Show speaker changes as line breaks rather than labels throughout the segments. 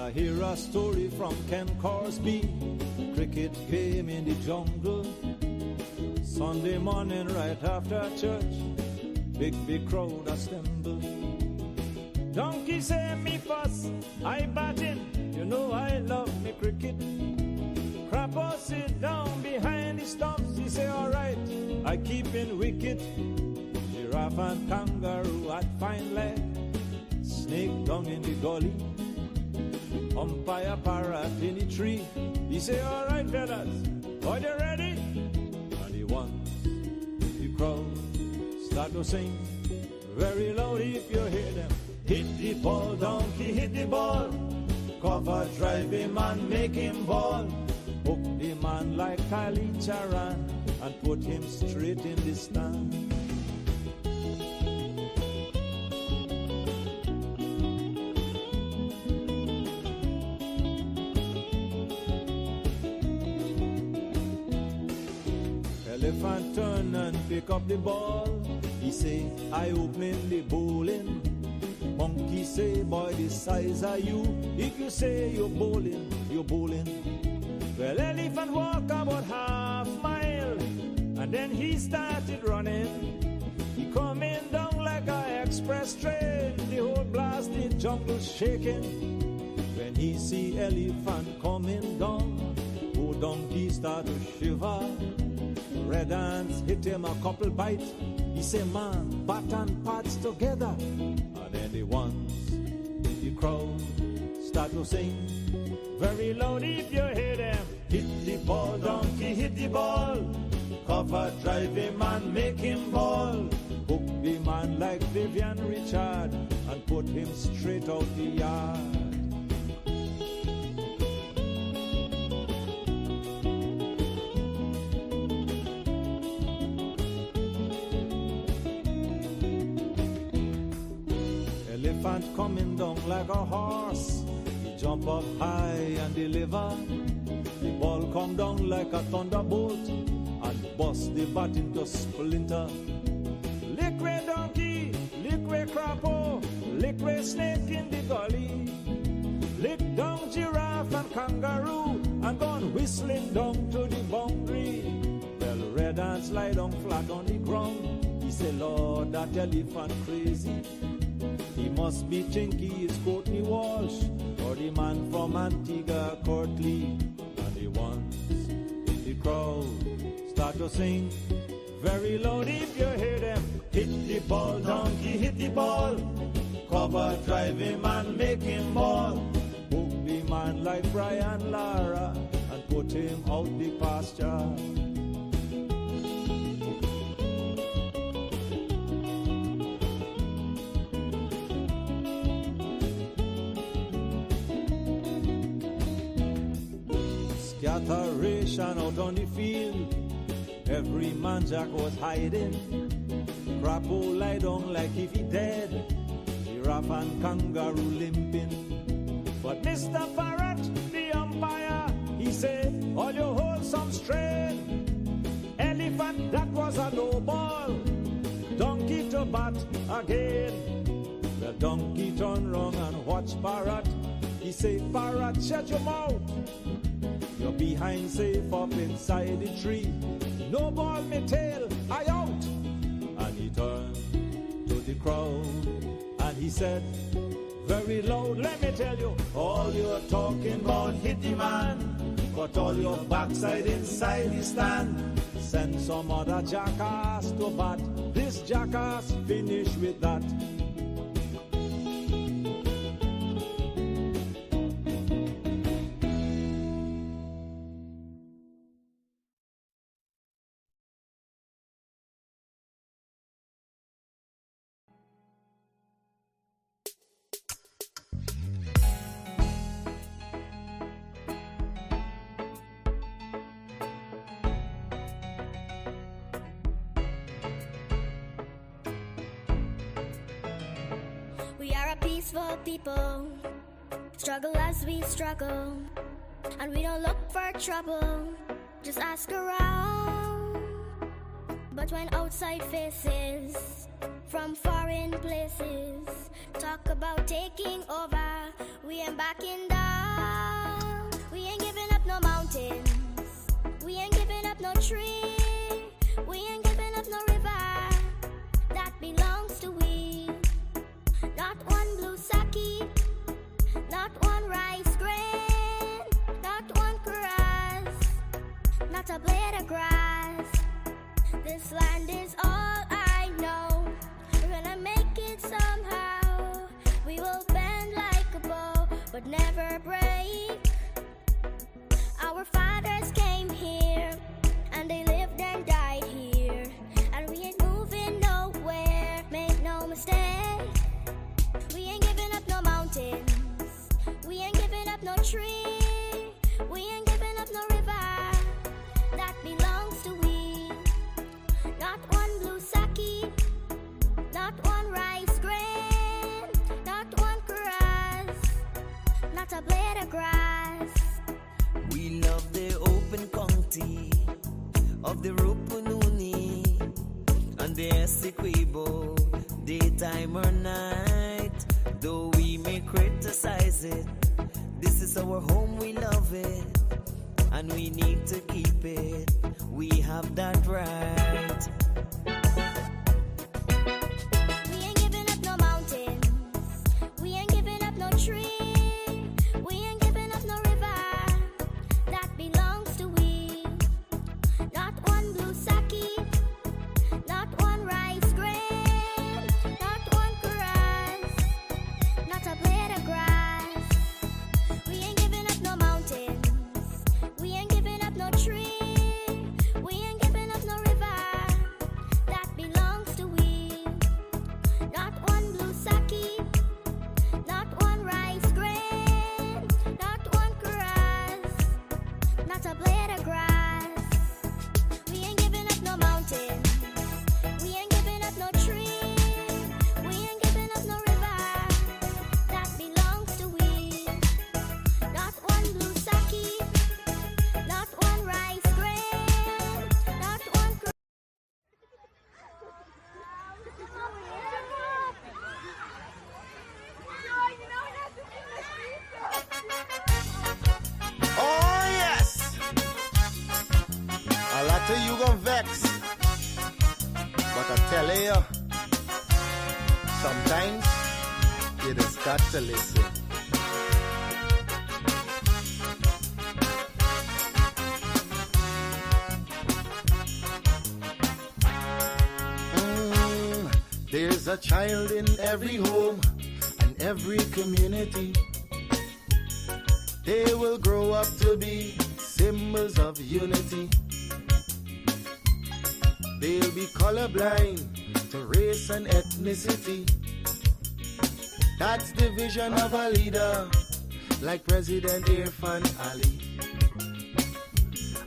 I hear a story from Ken Corsby. Cricket came in the jungle Sunday morning right after church. Big crowd assembled. Donkey say me fuss, I batting. You know I love me cricket. Crapper sit down behind the stumps. He say alright, I keep in wicket. Giraffe and kangaroo had fine leg. Snake down in the gully. Umpire parrot in the tree. He say alright fellas, are they ready? And the ones, the crowd start to sing very loud if you hear them. Hit the ball, donkey, hit the ball. Cover, drive him and make him ball. Hook the man like Kylie Charan and put him straight in the stand. Elephant turn and pick up the ball. He say, I open the bowling. Monkey say, boy, the size of you. If you say you're bowling, you're bowling. Well, elephant walk about half mile, and then he started running. He coming down like a express train. The whole blasted jungle shaking. When he see elephant coming down, old donkey start to shiver. Red ants hit him a couple bites. He say, man, bat and pads together. And then the ones, the crowd, start to sing very loud if you hear them. Hit the ball, donkey, hit the ball. Cover, drive him and make him ball. Hook the man like Vivian Richard and put him straight out the yard. Elephant coming down like a horse. He jump up high and deliver. The ball come down like a thunderbolt and bust the bat into splinter. Liquid donkey, liquid crapo, liquid snake in the gully. Lick down giraffe and kangaroo and gone whistling down to the boundary. Well, red ants lie down flat on the ground. He say, Lord, that elephant crazy. He must be thinking it's Courtney Walsh or the man from Antigua Courtly. And the ones in the crowd start to sing very loud if you hear them. Hit the ball, donkey, hit the ball. Cover, drive him and make him ball. Hook the man like Brian Lara and put him out the pasture. Scatteration out on the field. Every man jack was hiding. Crapo lie down like if he dead. Giraffe and kangaroo limping. But Mr. Parrot, the umpire, he said, all you hold some strain. Elephant, that was a low ball. Donkey to bat again. The donkey turn round and watch Parrot. He say, Parrot, shut your mouth. You're behind safe up inside the tree. No ball, me tail, I out. And he turned to the crowd and he said, very loud, let me tell you, all you're talking about hit the man, but all your backside inside the stand. Send some other jackass to bat. This jackass finish with that.
Peaceful people struggle as we struggle, and we don't look for trouble, just ask around. But when outside faces from foreign places talk talk about taking over. We ain't backing down. We ain't giving up no mountains. We ain't giving up no tree. We ain't giving up no river. That belongs to we. Not one blue sake. Not one rice grain. Not one grass. Not a blade of grass. This land is all I know. We're gonna make it somehow. We will bend like a bow, but never break. Our fathers came here, and they lived and died here. And we ain't moving nowhere, make no mistake. We ain't giving up no mountains. We ain't giving up no tree. We ain't giving up no river. That belongs to we. Not one blue sake. Not one rice grain. Not one grass. Not a blade of grass.
We love the open county of the Rupununi and the Essequibo, daytime or night. Though we may criticize it, this is our home, we love it, and we need to keep it. We have that right.
We ain't giving up no mountains. We ain't giving up no tree. We ain't giving up no river. That belongs to we. Not one blue sake. Not one rice grain. Not one grass. Not a blade of grass. We ain't giving up no mountains. We ain't giving up no tree. We ain't giving up no river. That belongs to we. Not one blue sake. Not one rice grain. Not one grass. Not a blade of grass. We ain't giving up no mountains. We ain't giving up no tree. We ain't giving up no river. That belongs to we. Not one blue sake. Not one rice grain. Not one grass.
Oh yes, a lot of you gon' vex, but I tell you, sometimes you just got to listen. There's a child in every home and every community. They will grow up to be symbols of unity. They'll be colorblind to race and ethnicity. That's the vision of a leader like President Irfan Ali.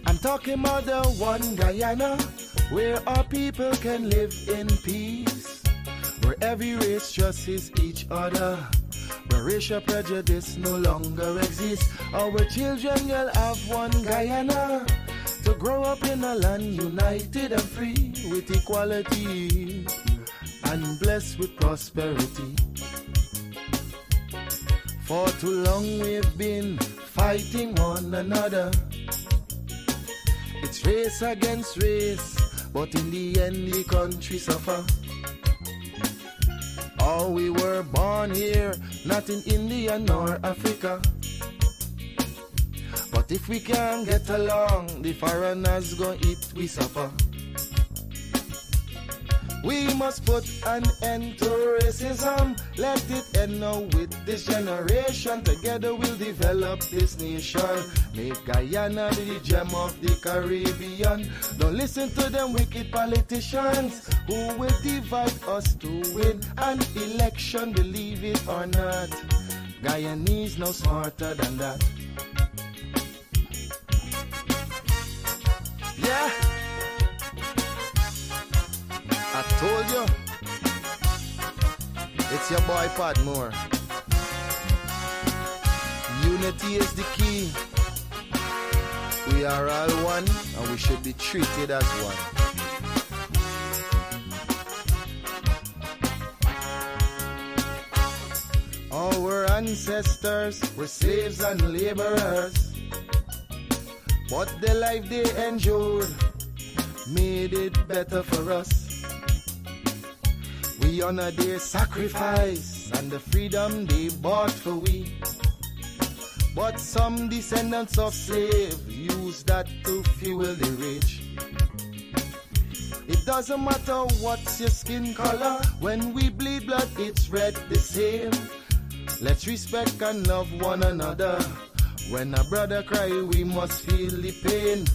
I'm talking about the one Guyana where our people can live in peace, where every race trusts each other, where racial prejudice no longer exists. Our children will have one Guyana to grow up in a land united and free with equality and blessed with prosperity. For too long we've been fighting one another. It's race against race, but in the end the country suffer. Oh, we were born here, not in India nor Africa. But if we can't get along, the foreigners gon' eat we suffer. We must put an end to racism. Let it end now with this generation. Together we'll develop this nation. Make Guyana the gem of the Caribbean. Don't listen to them wicked politicians who will divide us to win an election. Believe it or not, Guyanese no smarter than that. Yeah, I told you, it's your boy Padmore. Unity is the key. We are all one and we should be treated as one. ancestors were slaves and laborers, but the life they endured made it better for us. We honor their sacrifice and the freedom they bought for we. But some descendants of slaves use that to fuel the rich. It doesn't matter what's your skin color, when we bleed blood it's red the same. Let's respect and love one another. When a brother cry we must feel the pain.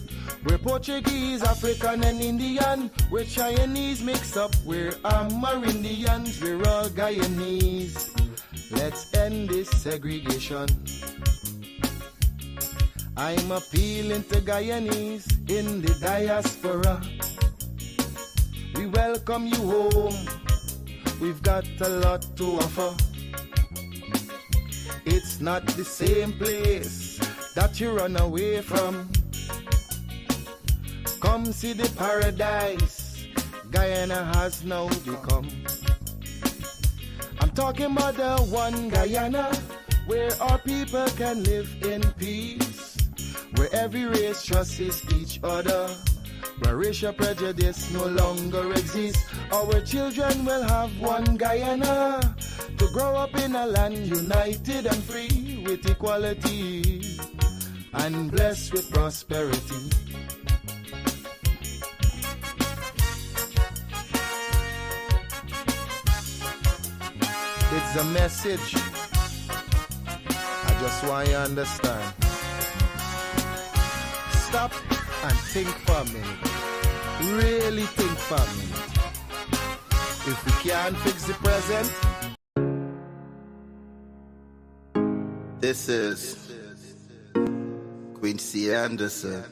We're Portuguese, African and Indian. We're Chinese mixed up, we're Amerindians. We're all Guyanese. Let's end this segregation. I'm appealing to Guyanese in the diaspora. We welcome you home. We've got a lot to offer. It's not the same place that you run away from. Come see the paradise Guyana has now become. I'm talking about the one Guyana where our people can live in peace, where every race trusts each other, where racial prejudice no longer exists. Our children will have one Guyana to grow up in a land united and free with equality and blessed with prosperity. It's a message I just want you to understand. Stop and think for a minute. Really think for a minute. If we can't fix the present,
this is Quincy Anderson.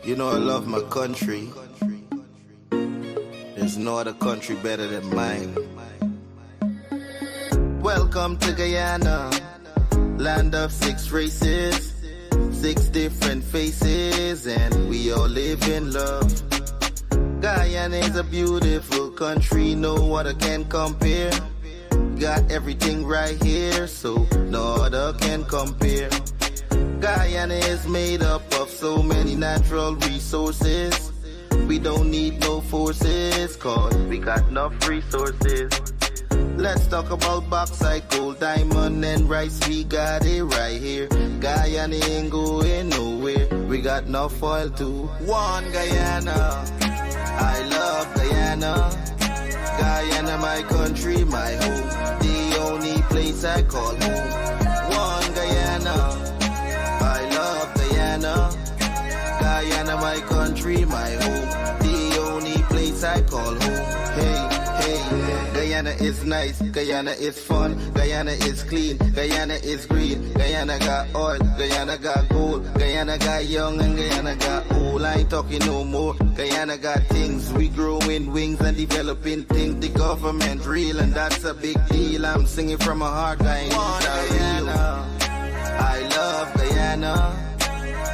You know I love my country. There's no other country better than mine. Welcome to Guyana, land of 6 races, 6 different faces, and we all live in love. Guyana is a beautiful country, no other can compare. Got everything right here, so no other can compare. Guyana is made up of so many natural resources. We don't need no forces, cause we got enough resources. Let's talk about bauxite, gold, diamond, and rice. We got it right here. Guyana ain't going nowhere. We got enough oil too. One Guyana, I love Guyana. Guyana, my country, my home. The only place I call home. One Guyana, I love Guyana. Guyana, my country, my home. The only place I call home. Hey, hey, Guyana is nice, Guyana is fun, Guyana is clean, Guyana is green, Guyana got oil, Guyana got gold, Guyana got young and Guyana got old. I ain't talking no more. Guyana got things, we growing wings and developing things. The government real and that's a big deal. I'm singing from my heart, Guyana. I love Guyana.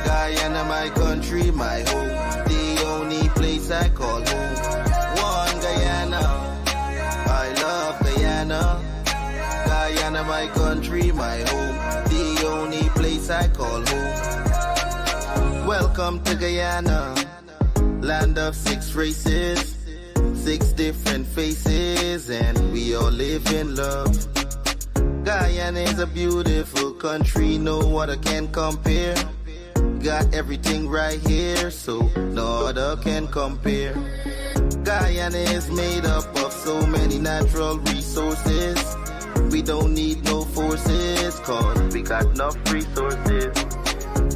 Guyana, my country, my home. The only place I call home. One Guyana. I love Guyana. Guyana, my country, my home. The only place I call home. Welcome to Guyana, land of 6 races, 6 different faces, and we all live in love. Guyana is a beautiful country, no other can compare. Got everything right here, so no other can compare. Guyana is made up of so many natural resources. We don't need no forces, cause we got enough resources.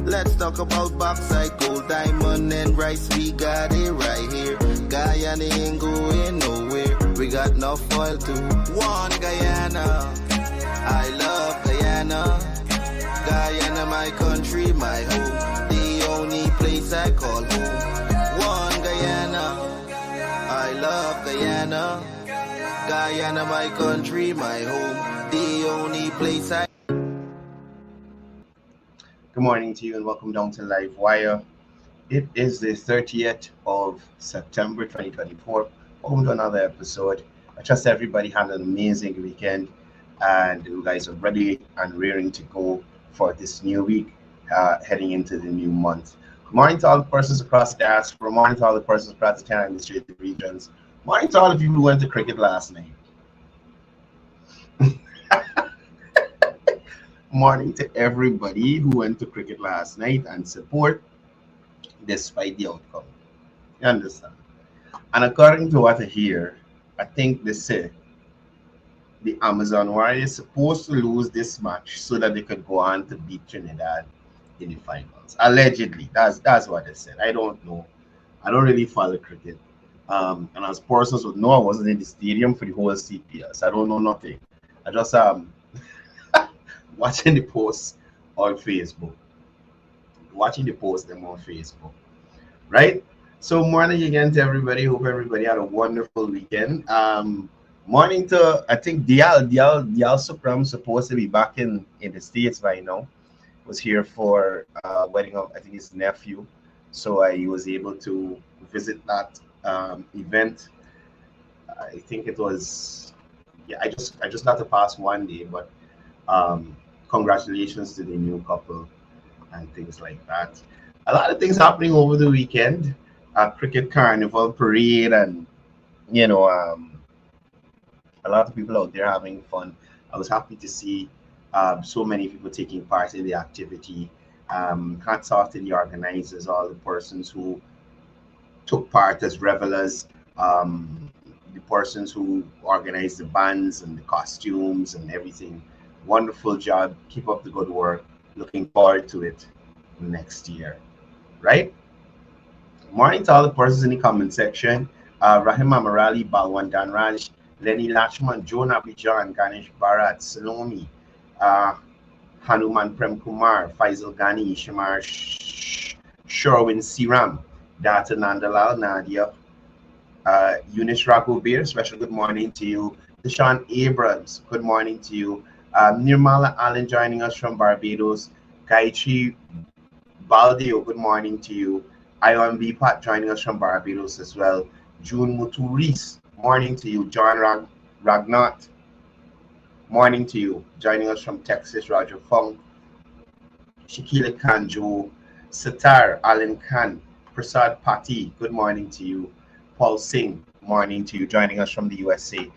Let's talk about bauxite, gold, diamond, and rice. We got it right here. Guyana ain't going nowhere. We got enough oil too. One Guyana, I love Guyana. Guyana, my country, my home. The only place I call home. One Guyana, I love Guyana. Guyana, my country, my home. The only place I...
Good morning to you and welcome down to Livewire. It is the 30th of September 2024. Welcome to another episode. I trust everybody had an amazing weekend, and you guys are ready and rearing to go for this new week, heading into the new month. Good morning to all the persons across the diaspora. Good morning to all the persons across the Canada administrative regions. Good morning to all the people who went to cricket last night. Morning to everybody who went to cricket last night and support despite the outcome. You understand? And according to what I hear, I think they say the Amazon Warriors is supposed to lose this match so that they could go on to beat Trinidad in the finals. Allegedly, that's what they said. I don't know. I don't really follow cricket. And as persons would know, I wasn't in the stadium for the whole CPS. I don't know nothing. I just watching the posts on Facebook. Watching the posts them on Facebook. Right? So morning again to everybody. Hope everybody had a wonderful weekend. Morning to, I think Dial Supreme supposed to be back in the States by now. Was here for wedding of I think his nephew. So I was able to visit that event. I think it was I just got to pass one day, but congratulations to the new couple and things like that. A lot of things happening over the weekend. Cricket carnival parade, and a lot of people out there having fun. I was happy to see so many people taking part in the activity. Hats off to the organizers, all the persons who took part as revelers, the persons who organized the bands and the costumes and everything. Wonderful job. Keep up the good work. Looking forward to it next year. Right? Morning to all the persons in the comment section. Rahim Amarali, Balwan Danraj, Lenny Lachman, Joan Abidjan, Ganesh Bharat, Salome, Hanuman Prem Kumar, Faisal Ghani, Shamar Sherwin Siram, Data Nandalal, Nadia, Eunice Raghuveer, special good morning to you. Deshaun Abrams, good morning to you. Nirmala Allen joining us from Barbados. Gayatri Baldeo, good morning to you. Ion B. Pat joining us from Barbados as well. June Muturis, morning to you. John Ragnat, morning to you. Joining us from Texas, Roger Fong. Shakila Kanjo, Satar Alan Khan, Prasad Pati, good morning to you. Paul Singh, morning to you. Joining us from the USA.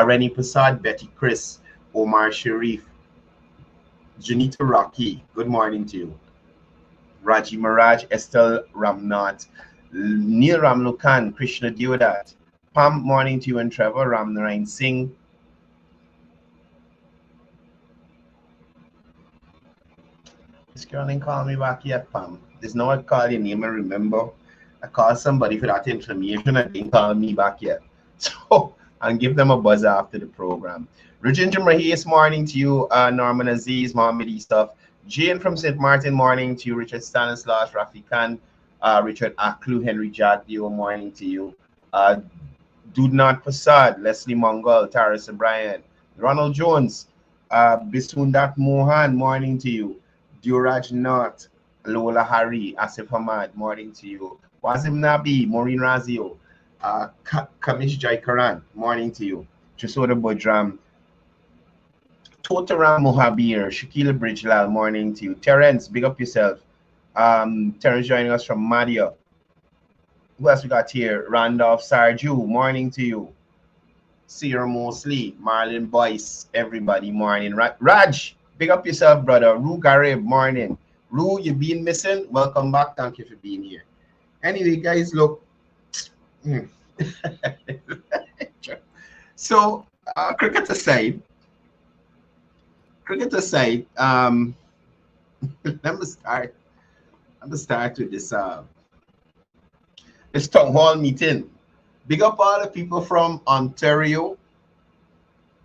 Rennie Prasad, Betty Chris, Omar Sharif, Janita Rocky, good morning to you. Raji Maraj, Estelle Ramnath, Neil Ramlukan, Krishna Diodat, Pam, morning to you, and Trevor Ramnarayan Singh. This girl didn't call me back yet, Pam. There's no one call your name and remember. I called somebody for that information and they didn't call me back yet. So I'll give them a buzz after the program. Rajendra Mahis, morning to you. Norman Aziz, Mohammed Eastaf. Jane from St. Martin, morning to you. Richard Stanislaus, Rafi Khan, Richard Aklu, Henry Jaddio, morning to you. Dudnat Prasad, Leslie Mongol, Taris O'Brien, Ronald Jones, Bisundat Mohan, morning to you. Duraj Nath, Lola Hari, Asif Hamad, morning to you. Wazim Nabi, Maureen Razio, Kamish Jaikaran, morning to you. Trisoda Bodram, Totaram Mohabir, Shakila Bridgelal, morning to you. Terence, big up yourself. Terence joining us from Madia. Who else we got here? Randolph Sarju, morning to you. Sierra Mosley, Marlon Boyce, everybody, morning. Raj, big up yourself, brother. Ru Garib, morning. Ru, you've been missing. Welcome back. Thank you for being here. Anyway, guys, look. So, cricket aside, let me start with this this town hall meeting. Big up all the people from Ontario.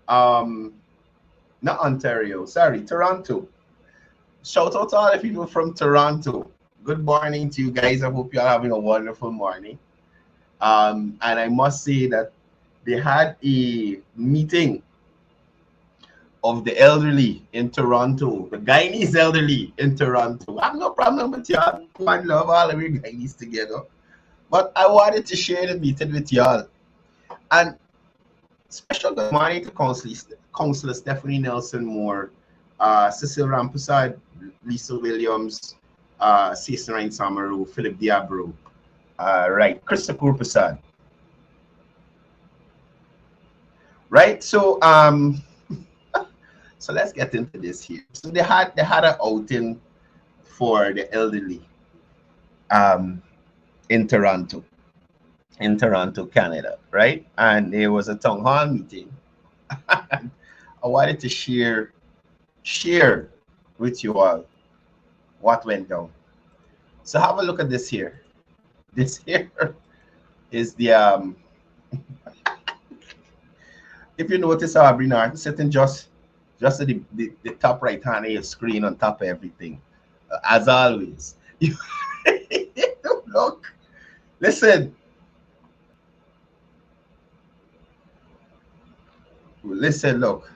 Not Ontario, sorry, Toronto. Shout out to all the people from Toronto. Good morning to you guys. I hope you're having a wonderful morning. And I must say that they had a meeting of the elderly in Toronto, the Guyanese elderly in Toronto. I have no problem with y'all. I love all of you Guyanese together. But I wanted to share the meeting with y'all. And Special good morning to Councillor Stephanie Nelson Moore, Cecil Rampusad, Lisa Williams, Cesarine Samaru, Philip Diabro, right, Christopher Prasad. Right, so so let's get into this here. So they had an outing for the elderly in Toronto, Canada, right? And there was a town hall meeting. I wanted to share with you all what went down. So have a look at this here. This here is the if you notice, Sabrina sitting just at the top right hand of your screen on top of everything, as always. Look, listen, look,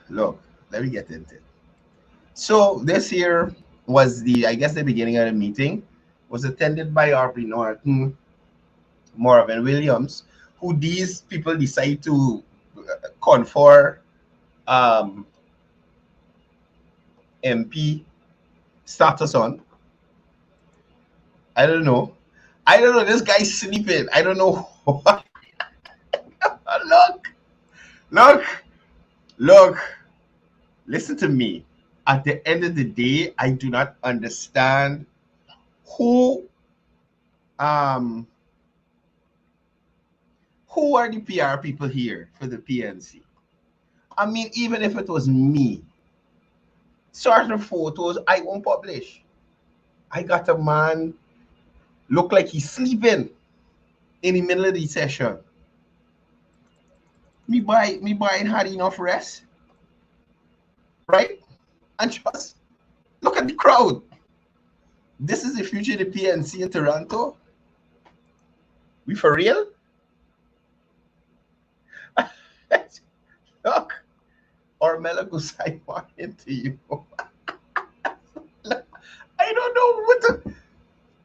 let me get into it. So this here was I guess the beginning of the meeting was attended by Aubrey Norton, Marvin Williams, who these people decide to confer MP status on. I don't know. This guy's sleeping. I don't know. Look. Listen to me. At the end of the day, I do not understand who are the PR people here for the PNC. I mean, even if it was me, certain photos I won't publish. I got a man look like he's sleeping in the middle of the session. Me boy had enough rest, right? And just look at the crowd. This is the future of the PNC in Toronto. We for real? Look, Ormela goes, I want into you. I don't know what to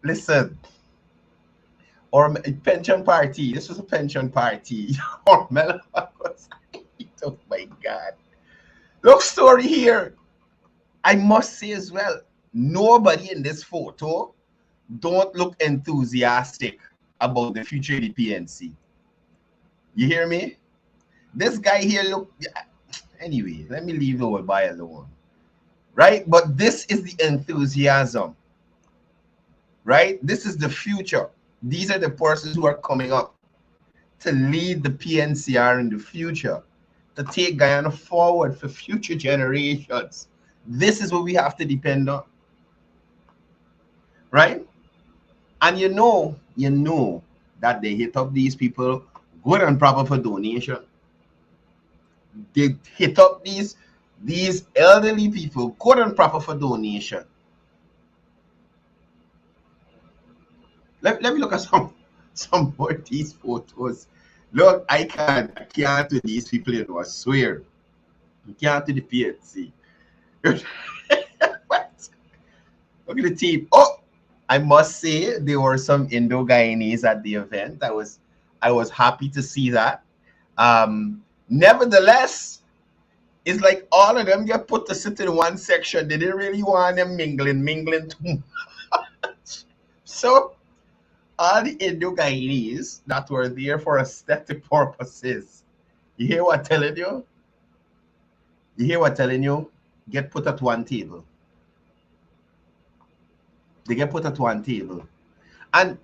listen. Or pension party. This was a pension party. Ormela goes, oh my God. Look, story here. I must say as well, nobody in this photo don't look enthusiastic about the future of the PNC. You hear me? This guy here look. Anyway, let me leave the whole guy alone. Right? But this is the enthusiasm. Right? This is the future. These are the persons who are coming up to lead the PNCR in the future, to take Guyana forward for future generations. This is what we have to depend on. Right? And you know that they hit up these people good and proper for donation. They hit up these elderly people good and proper for donation. Let me look at some more of these photos. Look, I can't do these people, you know, I swear. I can't do the PNC. What? Look at the team. Oh, I must say there were some Indo-Guyanese at the event. I was happy to see that. Nevertheless, it's like all of them get put to sit in one section. They didn't really want them mingling too much. So all the Indo-Guyanese that were there for aesthetic purposes, you hear what I'm telling you? Get put at one table. They get put at one table. And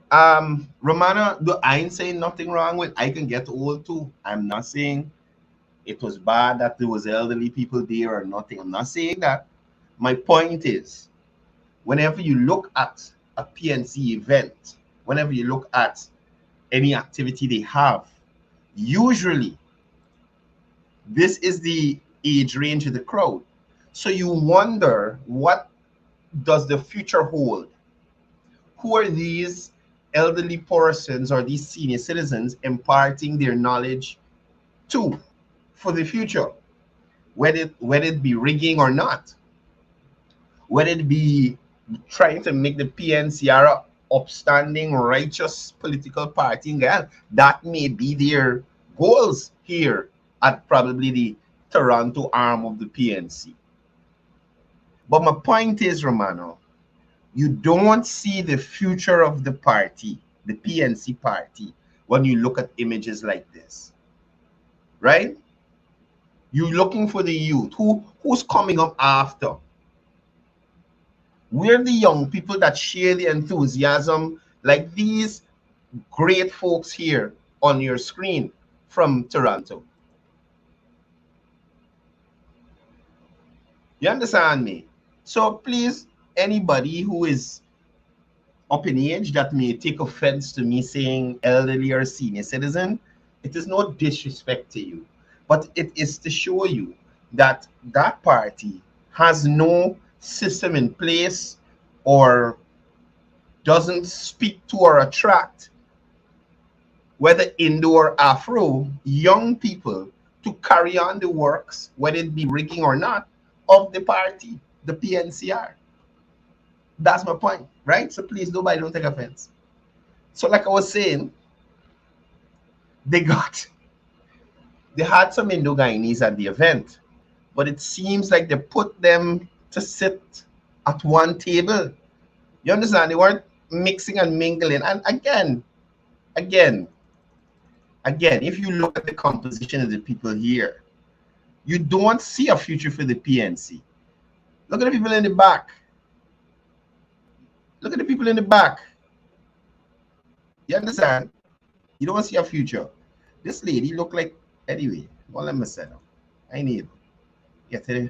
Romana, I ain't saying nothing wrong with I can get old too. I'm not saying it was bad that there was elderly people there or nothing. I'm not saying that. My point is, whenever you look at a PNC event, whenever you look at any activity they have, usually this is the age range of the crowd. So you wonder, what does the future hold? Who are these elderly persons or these senior citizens imparting their knowledge to for the future? Whether it be rigging or not, whether it be trying to make the PNCR upstanding, righteous political party in Guyana, that may be their goals here at probably the Toronto arm of the PNC. But my point is, Romano, you don't see the future of the party, the PNC party, when you look at images like this, right? You're looking for the youth. Who's coming up after? We're the young people that share the enthusiasm like these great folks here on your screen from Toronto. You understand me? So please, anybody who is up in age that may take offense to me saying elderly or senior citizen, it is no disrespect to you, but it is to show you that that party has no system in place or doesn't speak to or attract, whether Indo or Afro, young people to carry on the works, whether it be rigging or not, of the party, the PNCR. That's my point, right? So please, nobody don't take offense. So like I was saying, they had some Indo-Guyanese at the event, but it seems like they put them to sit at one table. You understand? They weren't mixing and mingling. And again, if you look at the composition of the people here, you don't see a future for the PNC. Look at the people in the back. Look at the people in the back. You understand? You don't see a future. This lady look like, anyway, well, let me say no. I need get to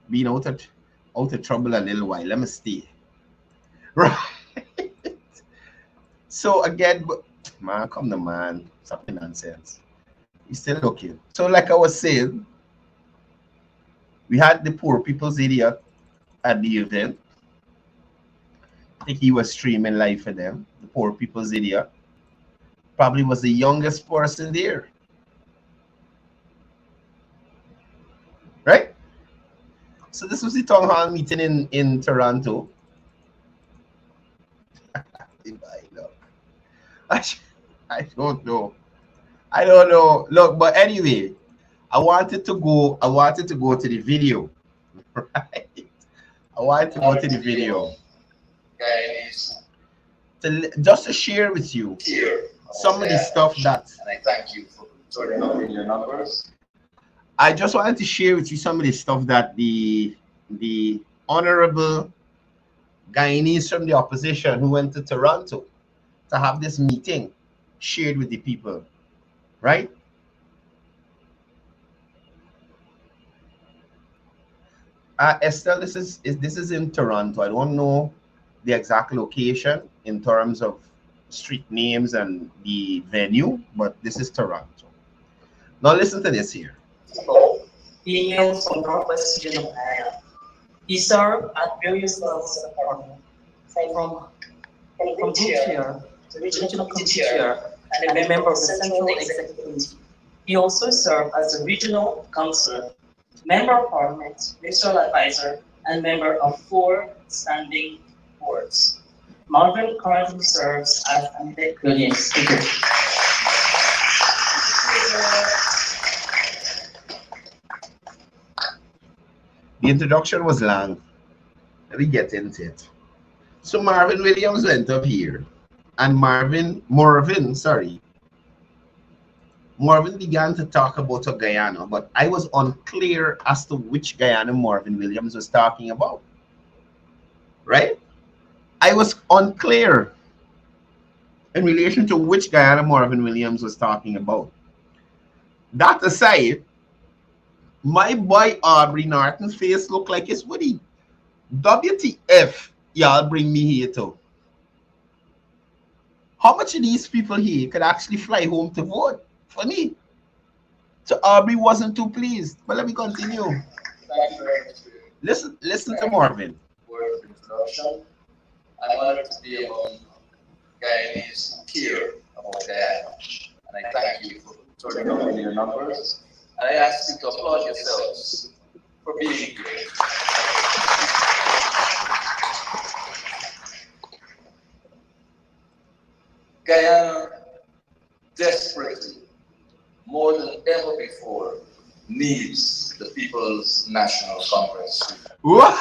being out of trouble a little while. Let me stay. Right. So again, man, come the man. Something nonsense. He's still looking. So like I was saying, we had the poor people's idiot at the event. I think he was streaming live for them. The poor people's idiot. Probably was the youngest person there. Right? So this was the town hall meeting in Toronto. I don't know. I don't know. Look, but anyway, I wanted to go to the video. Right? I wanted to go to the video. Just to share with you some of the stuff that,
and I thank you for turning up in your numbers.
I just wanted to share with you some of the stuff that the honorable Guyanese from the opposition who went to Toronto to have this meeting shared with the people, right? Estelle, this is in Toronto. I don't know the exact location in terms of street names and the venue, but this is Toronto. Now listen to this here.
He hails from Northwest region of Guyana. He served at various levels of government, from group chair to regional committee chair and a member of the Central Executive Committee. He also served as a regional councillor, member of parliament, ministerial advisor, and member of 4 standing boards. Marvin currently serves as an elected speaker.
The introduction was long. Let me get into it. So Marvin Williams went up here, and Marvin began to talk about a Guyana, but I was unclear as to which Guyana Marvin Williams was talking about. Right? I was unclear in relation to which Guyana Marvin Williams was talking about. That aside, my boy Aubrey Norton's face looked like it's Woody. WTF, y'all bring me here too. How much of these people here could actually fly home to vote for me? So Aubrey wasn't too pleased. But let me continue.
Thank you very much.
Listen to Marvin.
Word of introduction. I'm honored to be among Guyanese who care about Guyana. And I thank you for turning up in your numbers. And I ask you to applaud yourselves for being here. Guyana desperately more than ever before, needs the People's National Congress.
What?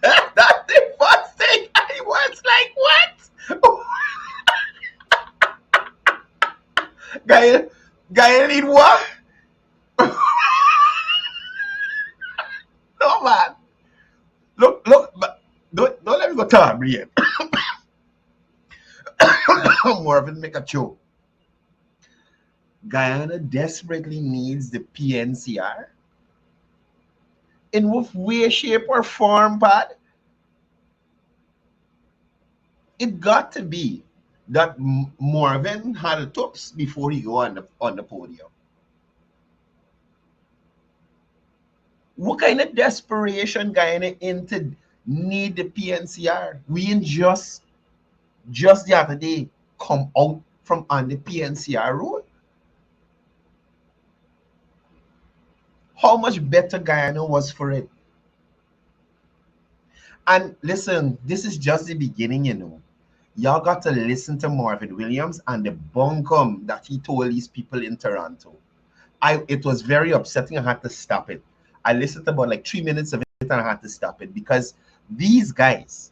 That's the first thing I was like, what? Guy need what? No man. Look, but don't let me go talk, Brian. Marvin make a joke. Guyana desperately needs the PNCR. In what way, shape, or form, Pat? It got to be that Marvin had a toops before he go on the podium. What kind of desperation Guyana into need the PNCR? We ain't just the other day come out from on the PNCR road. How much better Guyana was for it. And listen, this is just the beginning, you know. Y'all got to listen to Marvin Williams and the bunkum that he told these people in Toronto. It was very upsetting. I had to stop it. I listened to about like 3 minutes of it and I had to stop it because these guys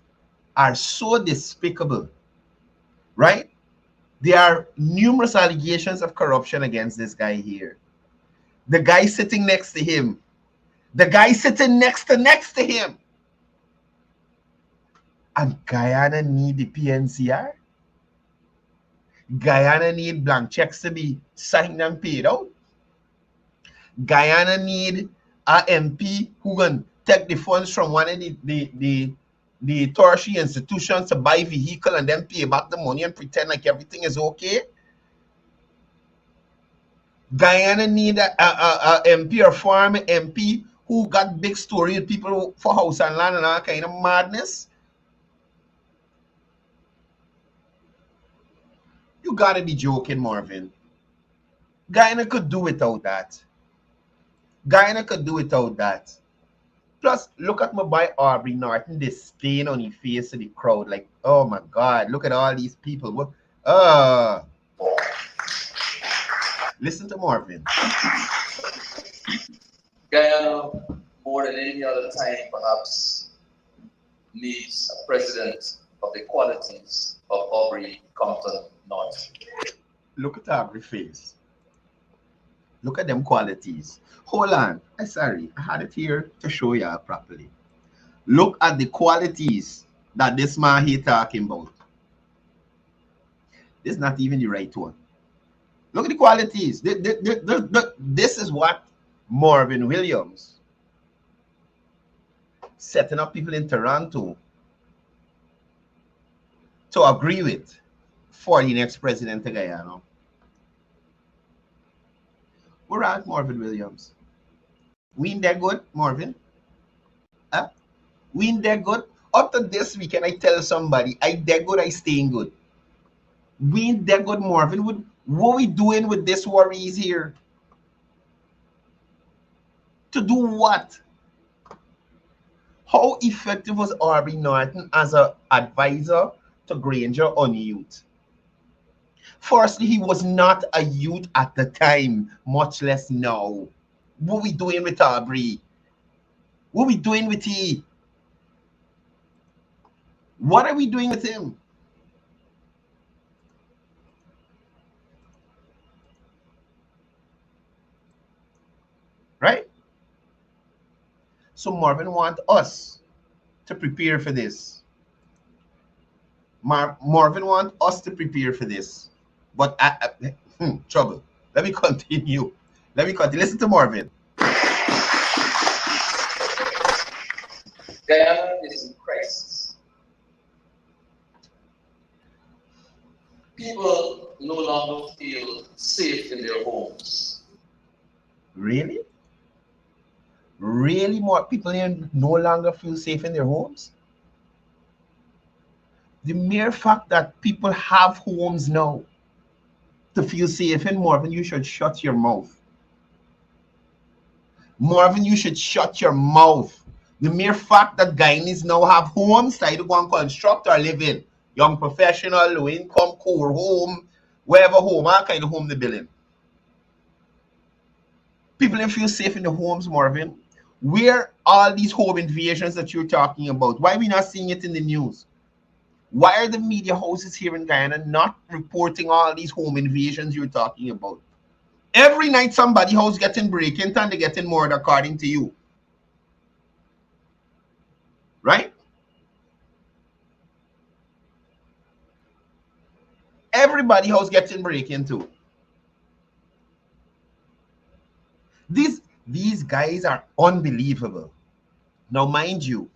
are so despicable, right? There are numerous allegations of corruption against this guy here. The guy sitting next to him. The guy sitting next to him. And Guyana need the PNCR. Guyana need blank checks to be signed and paid out. Guyana need a MP who can take the funds from one of the tertiary institutions to buy vehicle and then pay back the money and pretend like everything is okay. Guyana need a MP or former MP who got big story with people for house and land and all kind of madness. You gotta be joking, Marvin. Guyana could do without that. Guyana could do without that. Plus, look at my boy Aubrey Norton, this stain on his face of the crowd. Like, oh my God, look at all these people. What? Listen to Marvin.
Guyana, more than any other time, perhaps, needs a president of the qualities of Aubrey Compton Norton.
Look at Aubrey's face. Look at them qualities. Hold on. Sorry, I had it here to show you properly. Look at the qualities that this man here talking about. This is not even the right one. Look at the qualities. This is what Marvin Williams setting up people in Toronto to agree with for the next president of Guyana. We're at Marvin Williams. We ain't that good, Marvin? Huh? We ain't that good? Up to this weekend, I tell somebody, I that good, I staying good. We ain't that good, Marvin. What we doing with this worries here? To do what? How effective was Aubrey Norton as an advisor to Granger on youth? Firstly, he was not a youth at the time, much less now. What we doing with Aubrey? What we doing with he? What are we doing with him? Right? So Marvin wants us to prepare for this. Marvin wants us to prepare for this. But trouble. Let me continue. Listen to Marvin.
Guyana is in crisis. People no longer feel safe in their homes.
Really? Really, more people here no longer feel safe in their homes? The mere fact that people have homes now to feel safe in, Marvin, you should shut your mouth. Marvin, you should shut your mouth. The mere fact that Guyanese now have homes to go and construct or live in, young professional, low income, core home, wherever home, all kind of home they building. People don't feel safe in the homes, Marvin. Where all these home invasions that you're talking about? Why are we not seeing it in the news? Why are the media houses here in Guyana not reporting all these home invasions you're talking about? Every night somebody house getting break into and they getting murdered according to you. Right? Everybody house getting break into. These guys are unbelievable. Now, mind you,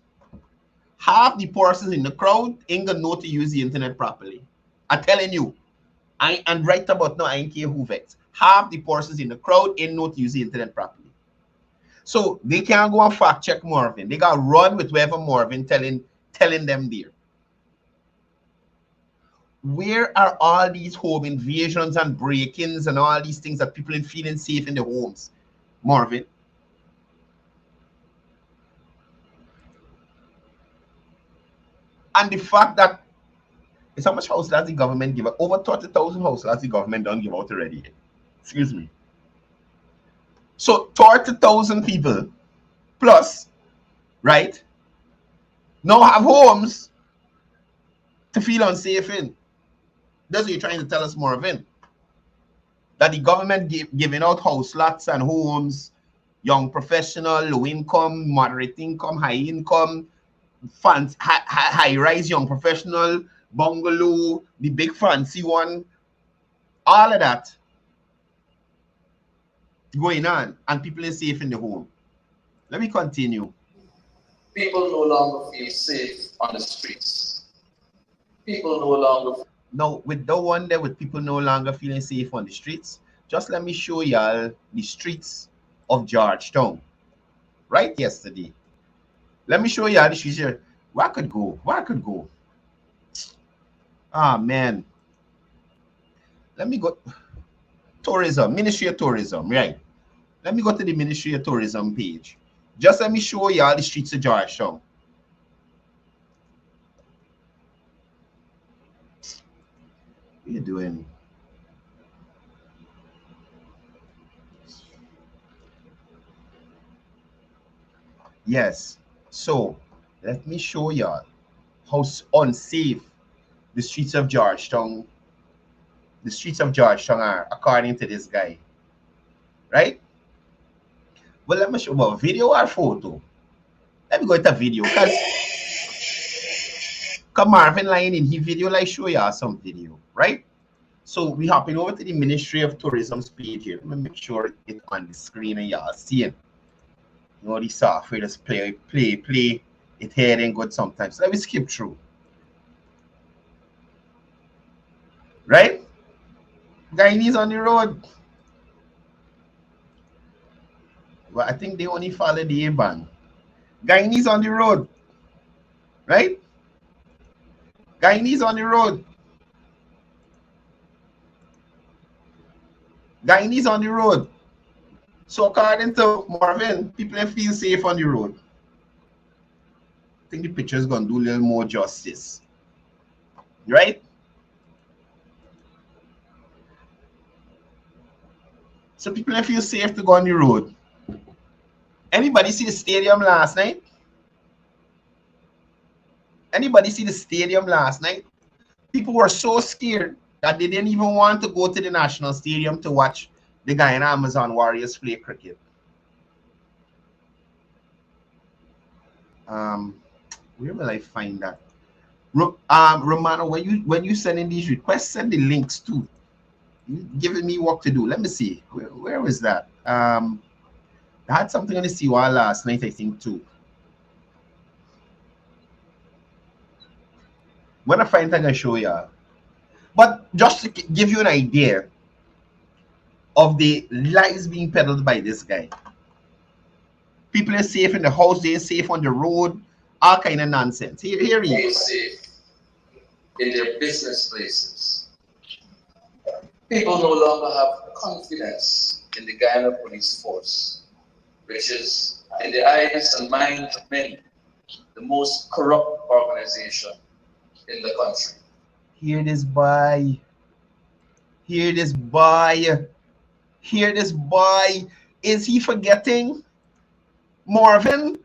half the persons in the crowd ain't gonna know to use the internet properly. I'm telling you. And right about now, I ain't care who vex. Half the persons in the crowd ain't know to use the internet properly. So they can't go and fact check Marvin. They got to run with whoever Marvin telling them there. Where are all these home invasions and break-ins and all these things that people ain't feeling safe in their homes, Marvin? And the fact that it's how much house does the government give out? Over 30,000 houses has the government done give out already. Excuse me. So 30,000 people plus, right, now have homes to feel unsafe in. That's what you're trying to tell us, Marvin. That the government giving out house lots and homes, young professional, low income, moderate income, high income, funds, high rise young professional, bungalow, the big fancy one, all of that going on, and people are safe in the home. Let me continue.
People no longer feel safe on the streets. People no longer.
Now, with the one there, with people no longer feeling safe on the streets, just let me show y'all the streets of Georgetown. Right yesterday. Let me show y'all the streets here. Where I could go? Where I could go? Ah, man. Let me go. Tourism, Ministry of Tourism, right? Let me go to the Ministry of Tourism page. Just let me show y'all the streets of Georgetown. What are you doing? Yes. So let me show y'all how unsafe the streets of Georgetown are, according to this guy. Right? Well, let me show you video or photo. Let me go to video because Marvin lying in his video, like show y'all some video, right? So we hopping over to the Ministry of Tourism's page here. Let me make sure it's on the screen and y'all see it. You know, the software just play. It here ain't good sometimes. Let me skip through. Right? Guyanese on the road. Well, I think they only follow the A-band. Guyanese on the road. Right? Guyanese on the road. Guyanese on the road. So according to Marvin, people feel safe on the road. I think the picture is going to do a little more justice. Right? So people feel safe to go on the road. Anybody see the stadium last night? Anybody see the stadium last night? People were so scared that they didn't even want to go to the national stadium to watch the Guyana Amazon Warriors play cricket. Where will I find that? Romano, when you send in these requests, send the links too. You're giving me work to do. Let me see. Where was that? I had something on the CWA last night, I think, too. When I find it, I'm going to show you. But just to give you an idea of the lies being peddled by this guy. People are safe in the house, they're safe on the road, all kind of nonsense. Here he is.
Safe in their business places. People no longer have confidence in the Guyana police force, which is, in the eyes and minds of many, the most corrupt organization in the country.
Hear this, boy. Hear this, boy. Hear this, boy. Is he forgetting Marvin?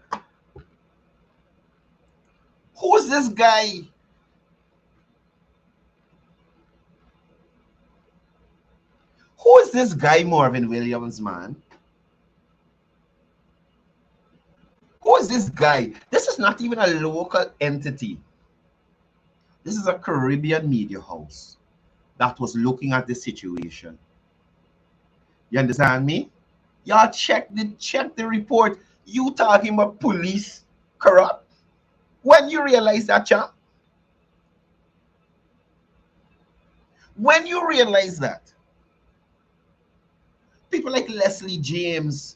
Who's this guy? Who is this guy, Marvin Williams, man? Who is this guy? This is not even a local entity. This is a Caribbean media house that was looking at the situation. You understand me? Y'all check the report. You talking about police corrupt? When you realize that, champ? When you realize that? People like Leslie James,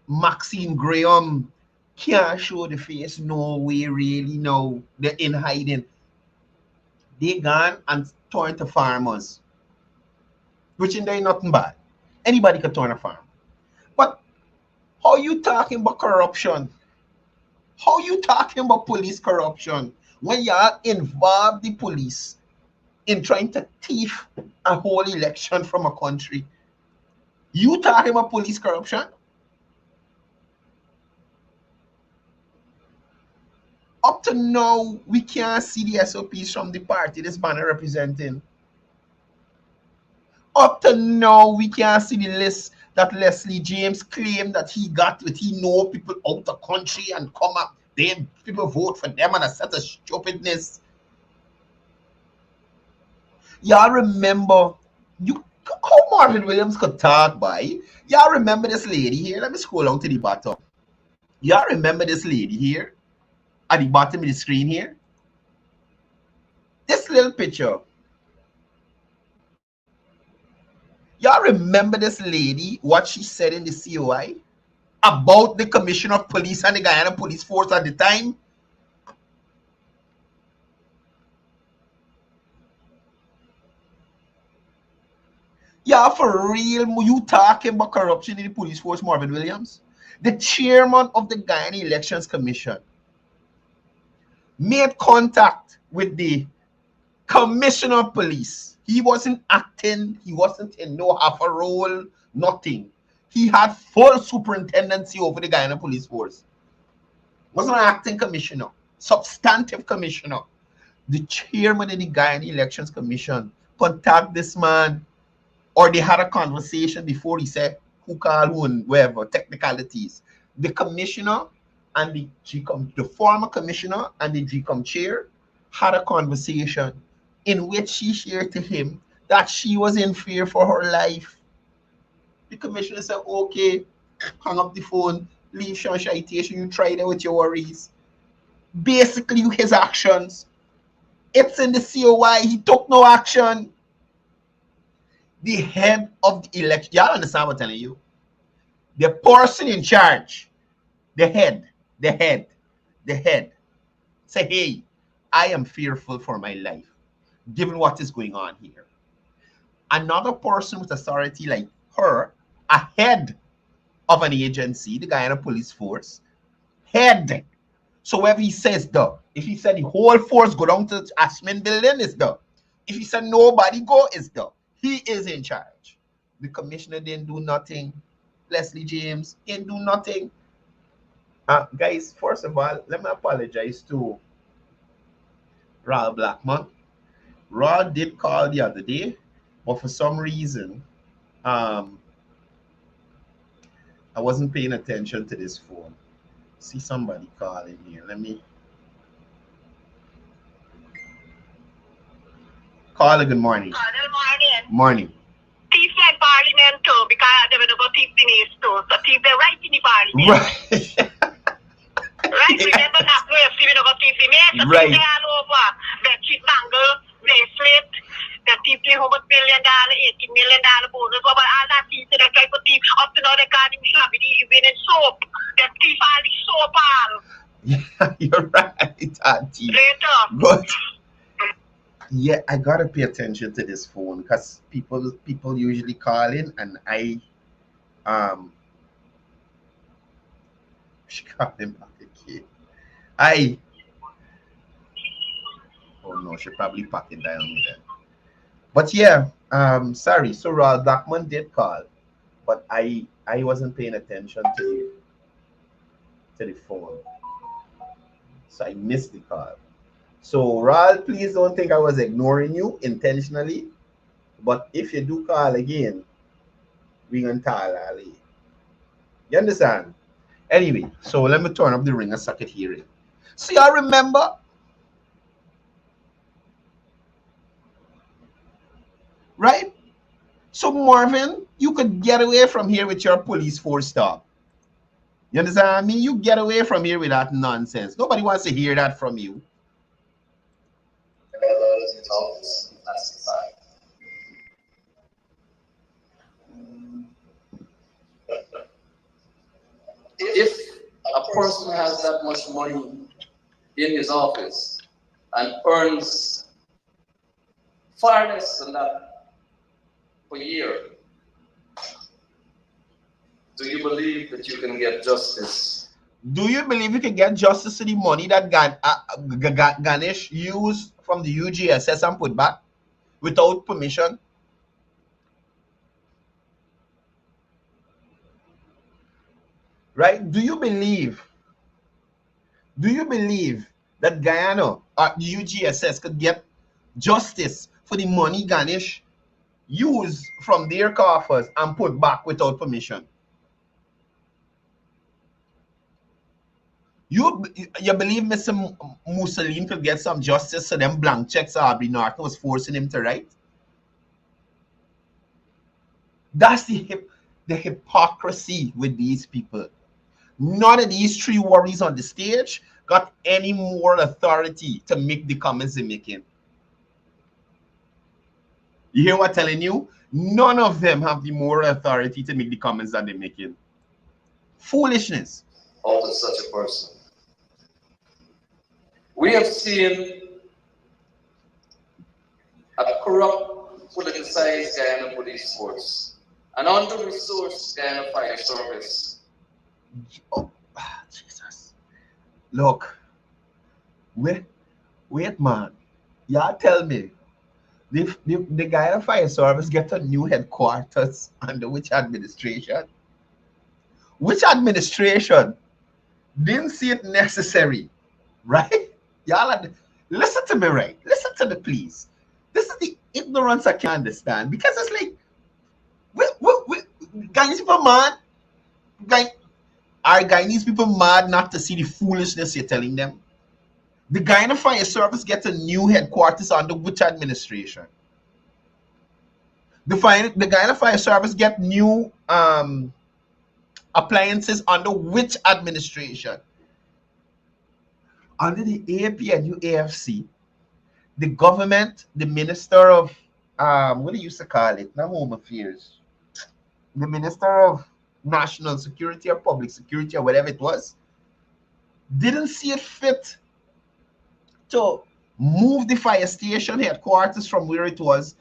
Maxine Graham can't show the face. No way, really. No, they're in hiding. They gone and turn to farmers, which in there ain't nothing bad. Anybody can turn a farm. But how you talking about corruption? How you talking about police corruption when y'all involve the police in trying to thief a whole election from a country? You talking about police corruption? Up to now, we can't see the SOPs from the party this banner representing. Up to now, we can't see the list that Leslie James claimed that he got with he know people out the country and come up. Then people vote for them and a set of stupidness. Y'all remember how Marvin Williams could talk by? Y'all remember this lady here? Let me scroll down to the bottom. Y'all remember this lady here? At the bottom of the screen here? This little picture. Y'all remember this lady, what she said in the COI about the Commissioner of Police and the Guyana Police Force at the time? Yeah, for real, you talking about corruption in the police force, Marvin Williams? The chairman of the Guyana Elections Commission made contact with the Commissioner of Police. He wasn't acting, he wasn't in no half a role, nothing. He had full superintendency over the Guyana Police Force. Wasn't an acting commissioner, substantive commissioner. The chairman of the Guyana Elections Commission contact this man, or they had a conversation before he said who called who and whatever, technicalities. The commissioner and the GCOM, the former commissioner and the GCOM chair had a conversation in which she shared to him that she was in fear for her life. The commissioner said, okay, hang up the phone, leave Sean Shitation, you try it with your worries. Basically, his actions, it's in the COI, he took no action. The head of the election, y'all understand what I'm telling you? The person in charge, the head, say, hey, I am fearful for my life, given what is going on here. Another person with authority like her, a head of an agency, the Guyana Police Force, head. So wherever he says the, if he said the whole force go down to Ashman building, is the. If he said nobody go, is the. He is in charge. The commissioner didn't do nothing. Leslie James didn't do nothing. Guys, first of all, let me apologize to Raul Blackman. Raul did call the other day, but for some reason, I wasn't paying attention to this phone. See somebody calling here. Let me call it. Good morning.
Good morning.
Morning.
Thief like parliament too, because they will go thief the news too. So thief they right in the parliament. Right, remember that way of giving over thief the mayor, so
right.
Thief they all over. That cheap bangle, bracelet, that thief the $100 million, $80 million bonus, but all that thief they try to thief up to now they can't even have it even in soap. That thief all the soap all.
Yeah, you're right, Auntie.
Later.
But yeah, I gotta pay attention to this phone because people usually call in and I she called him back again. Oh no, she probably packed it down there. But yeah, sorry, so Raul Blackman did call, but I wasn't paying attention to the phone, so I missed the call. So Ral, please don't think I was ignoring you intentionally. But if you do call again, we gonna call Ali. You understand? Anyway, so let me turn up the ringer socket hearing. See, I remember. Right? So Marvin, you could get away from here with your police force talk. You understand what I mean? You get away from here with that nonsense. Nobody wants to hear that from you.
If a person has that much money in his office and earns far less than that per year, do you believe that you can get justice?
Do you believe you can get justice to the money that Ganesh used from the UGSS and put back without permission? Right? Do you believe that Guyana or the UGSS could get justice for the money Ganesh used from their coffers and put back without permission? You believe Mr. Mussolini could get some justice to them blank checks Aubrey Norton was forcing him to write? That's the hypocrisy with these people. None of these three worries on the stage got any more authority to make the comments they're making. You hear what I'm telling you? None of them have the more authority to make the comments that they're making. Foolishness.
Out of such a person. We have seen a corrupt, politicized Guyana police force, an under-resourced Guyana fire service.
Oh, Jesus. Look, wait, man. Y'all tell me, the Guyana Fire Service get a new headquarters under which administration? Which administration didn't see it necessary, right? Y'all, listen to me, right? Listen to me, please. This is the ignorance I can't understand, because it's like, Guyanese people mad? Are Guyanese people mad not to see the foolishness you're telling them? The Guyana Fire Service gets a new headquarters under which administration? The Guyana Fire Service get new appliances under which administration? Under the AAP and UAFC, the government, the Minister of what do you used to call it? Not Home Affairs. The Minister of National Security or Public Security or whatever it was, didn't see it fit to move the fire station headquarters from where it was,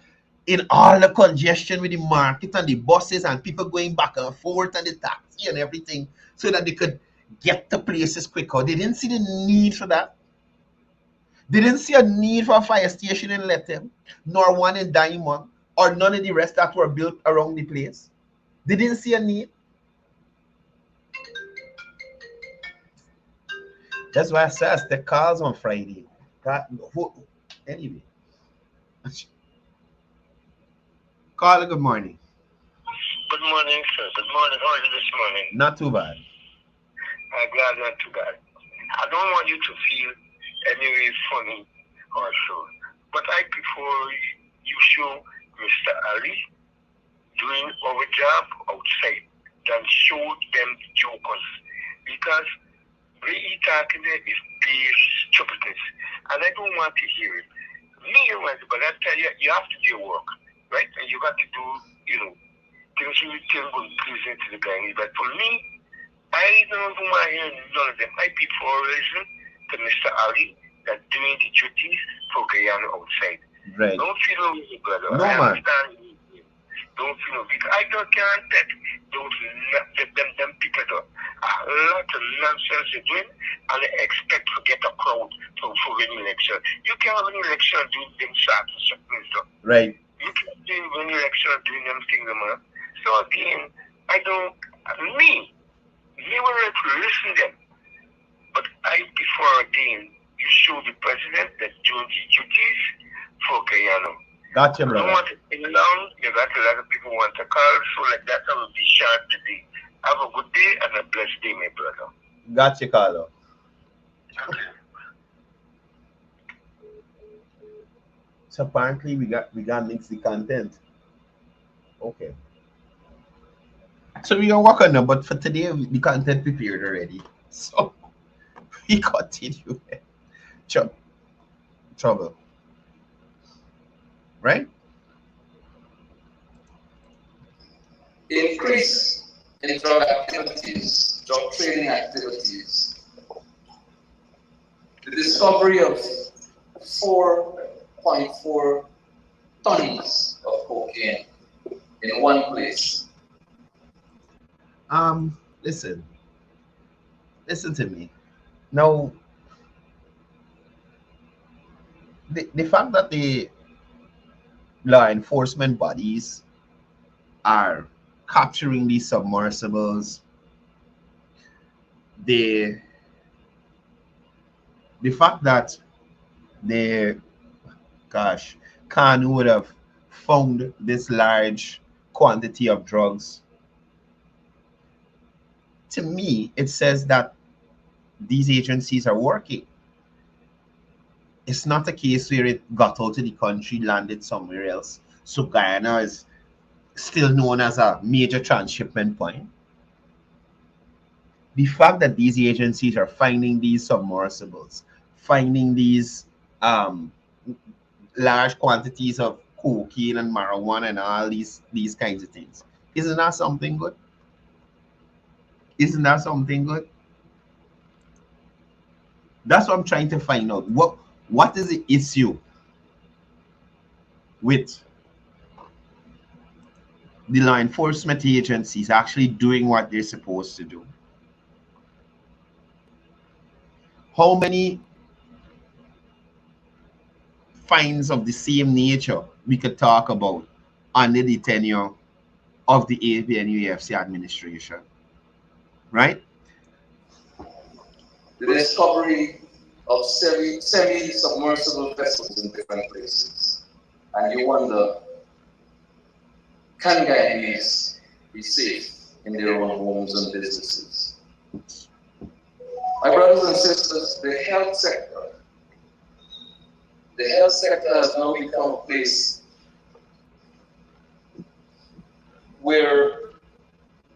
in all the congestion with the market and the buses and people going back and forth and the taxi and everything, so that they could get to places quicker. They didn't see the need for that. They didn't see a need for a fire station in Lethem, nor one in Diamond, or none of the rest that were built around the place. They didn't see a need. That's why I said the calls on Friday. Anyway. Carla, good morning.
Good morning, sir. Good morning. How are you this morning?
Not too bad.
I'm glad not too bad. I don't want you to feel anyway funny or so, but I prefer you show Mr. Ali doing our job outside than show them jokers, because what he talking there is base stupidness, and I don't want to hear it. But I tell you, you have to do your work, right? And you got to do, things you think will pleasing to the guy. But for me, I don't want to hear none of them. I prefer listen to Mr. Ali that doing the duties for Guyana outside.
Right.
Don't feel no way, brother.
No,
I
man.
understand you. Don't feel no way. I can't take them people do a lot of nonsense they're doing, and they expect to get a crowd for win election. You can't win election doing them sort of stuff.
Right.
You can't win election doing them things, man. So again, I don't, me will listen them. But I prefer again, you show the president that doing the duties for Guyana.
Gotcha,
I don't
brother.
want it in long. You got a lot of people want to call, so like that I will be short today. Have a good day and a blessed day, my brother.
Gotcha, Carlo.
Okay.
So apparently we got mix the content. Okay. So we gonna work on them, but for today the content prepared already. So we continue. Trouble. Right?
Increase in drug activities, drug trading activities. The discovery of 4.4 tons of cocaine in one place.
Listen to me. Now the fact that the law enforcement bodies are capturing these submersibles, the fact that they Khan would have found this large quantity of drugs, to me it says that these agencies are working. It's not a case where it got out of the country, landed somewhere else. So Guyana is still known as a major transshipment point. The fact that these agencies are finding these submersibles, finding these large quantities of cocaine and marijuana and all these kinds of things, isn't that something good? Isn't that something good? That's what I'm trying to find out. What is the issue with the law enforcement agencies actually doing what they're supposed to do? How many fines of the same nature we could talk about under the tenure of the ABNUFC administration, right?
The discovery of semi-submersible vessels in different places. And you wonder, can Guyanese be safe in their own homes and businesses? My brothers and sisters, the health sector has now become a place where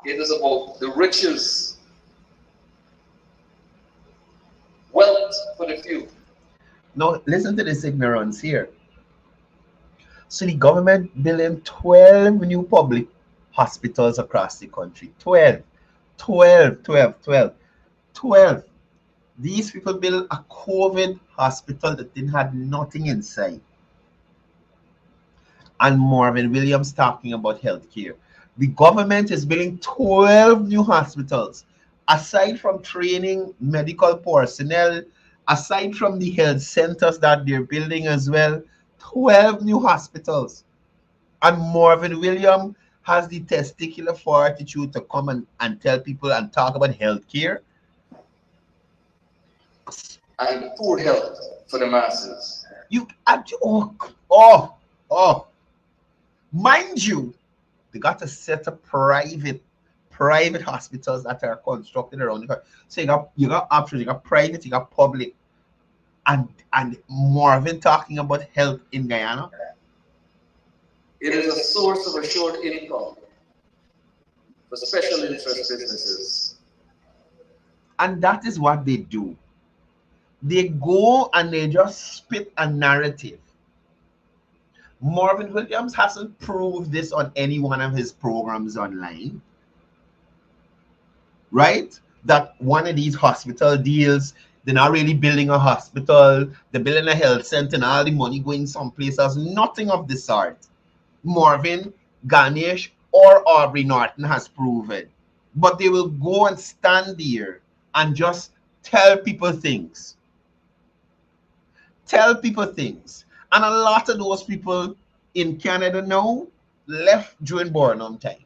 it is about the riches, wealth for the few.
Now, listen to this ignorance here. So the government building 12 new public hospitals across the country. 12. These people built a COVID hospital that didn't have nothing inside. And Marvin Williams talking about healthcare. The government is building 12 new hospitals. Aside from training medical personnel, aside from the health centers that they're building as well, 12 new hospitals. And Marvin Williams has the testicular fortitude to come and tell people and talk about healthcare.
And poor health for the masses.
Mind you, they got to set up private hospitals that are constructed around the country. So you got options, you got private, you got public. And Marvin talking about health in Guyana.
It is a source of assured income for special interest businesses.
And that is what they do. They go and they just spit a narrative. Marvin Williams hasn't proved this on any one of his programs online, right? That one of these hospital deals, they're not really building a hospital, they're building a health center and all the money going someplace else. Nothing of the sort. Marvin, Ganesh, or Aubrey Norton has proven. But they will go and stand there and just tell people things. And a lot of those people in Canada now left during Burnham time.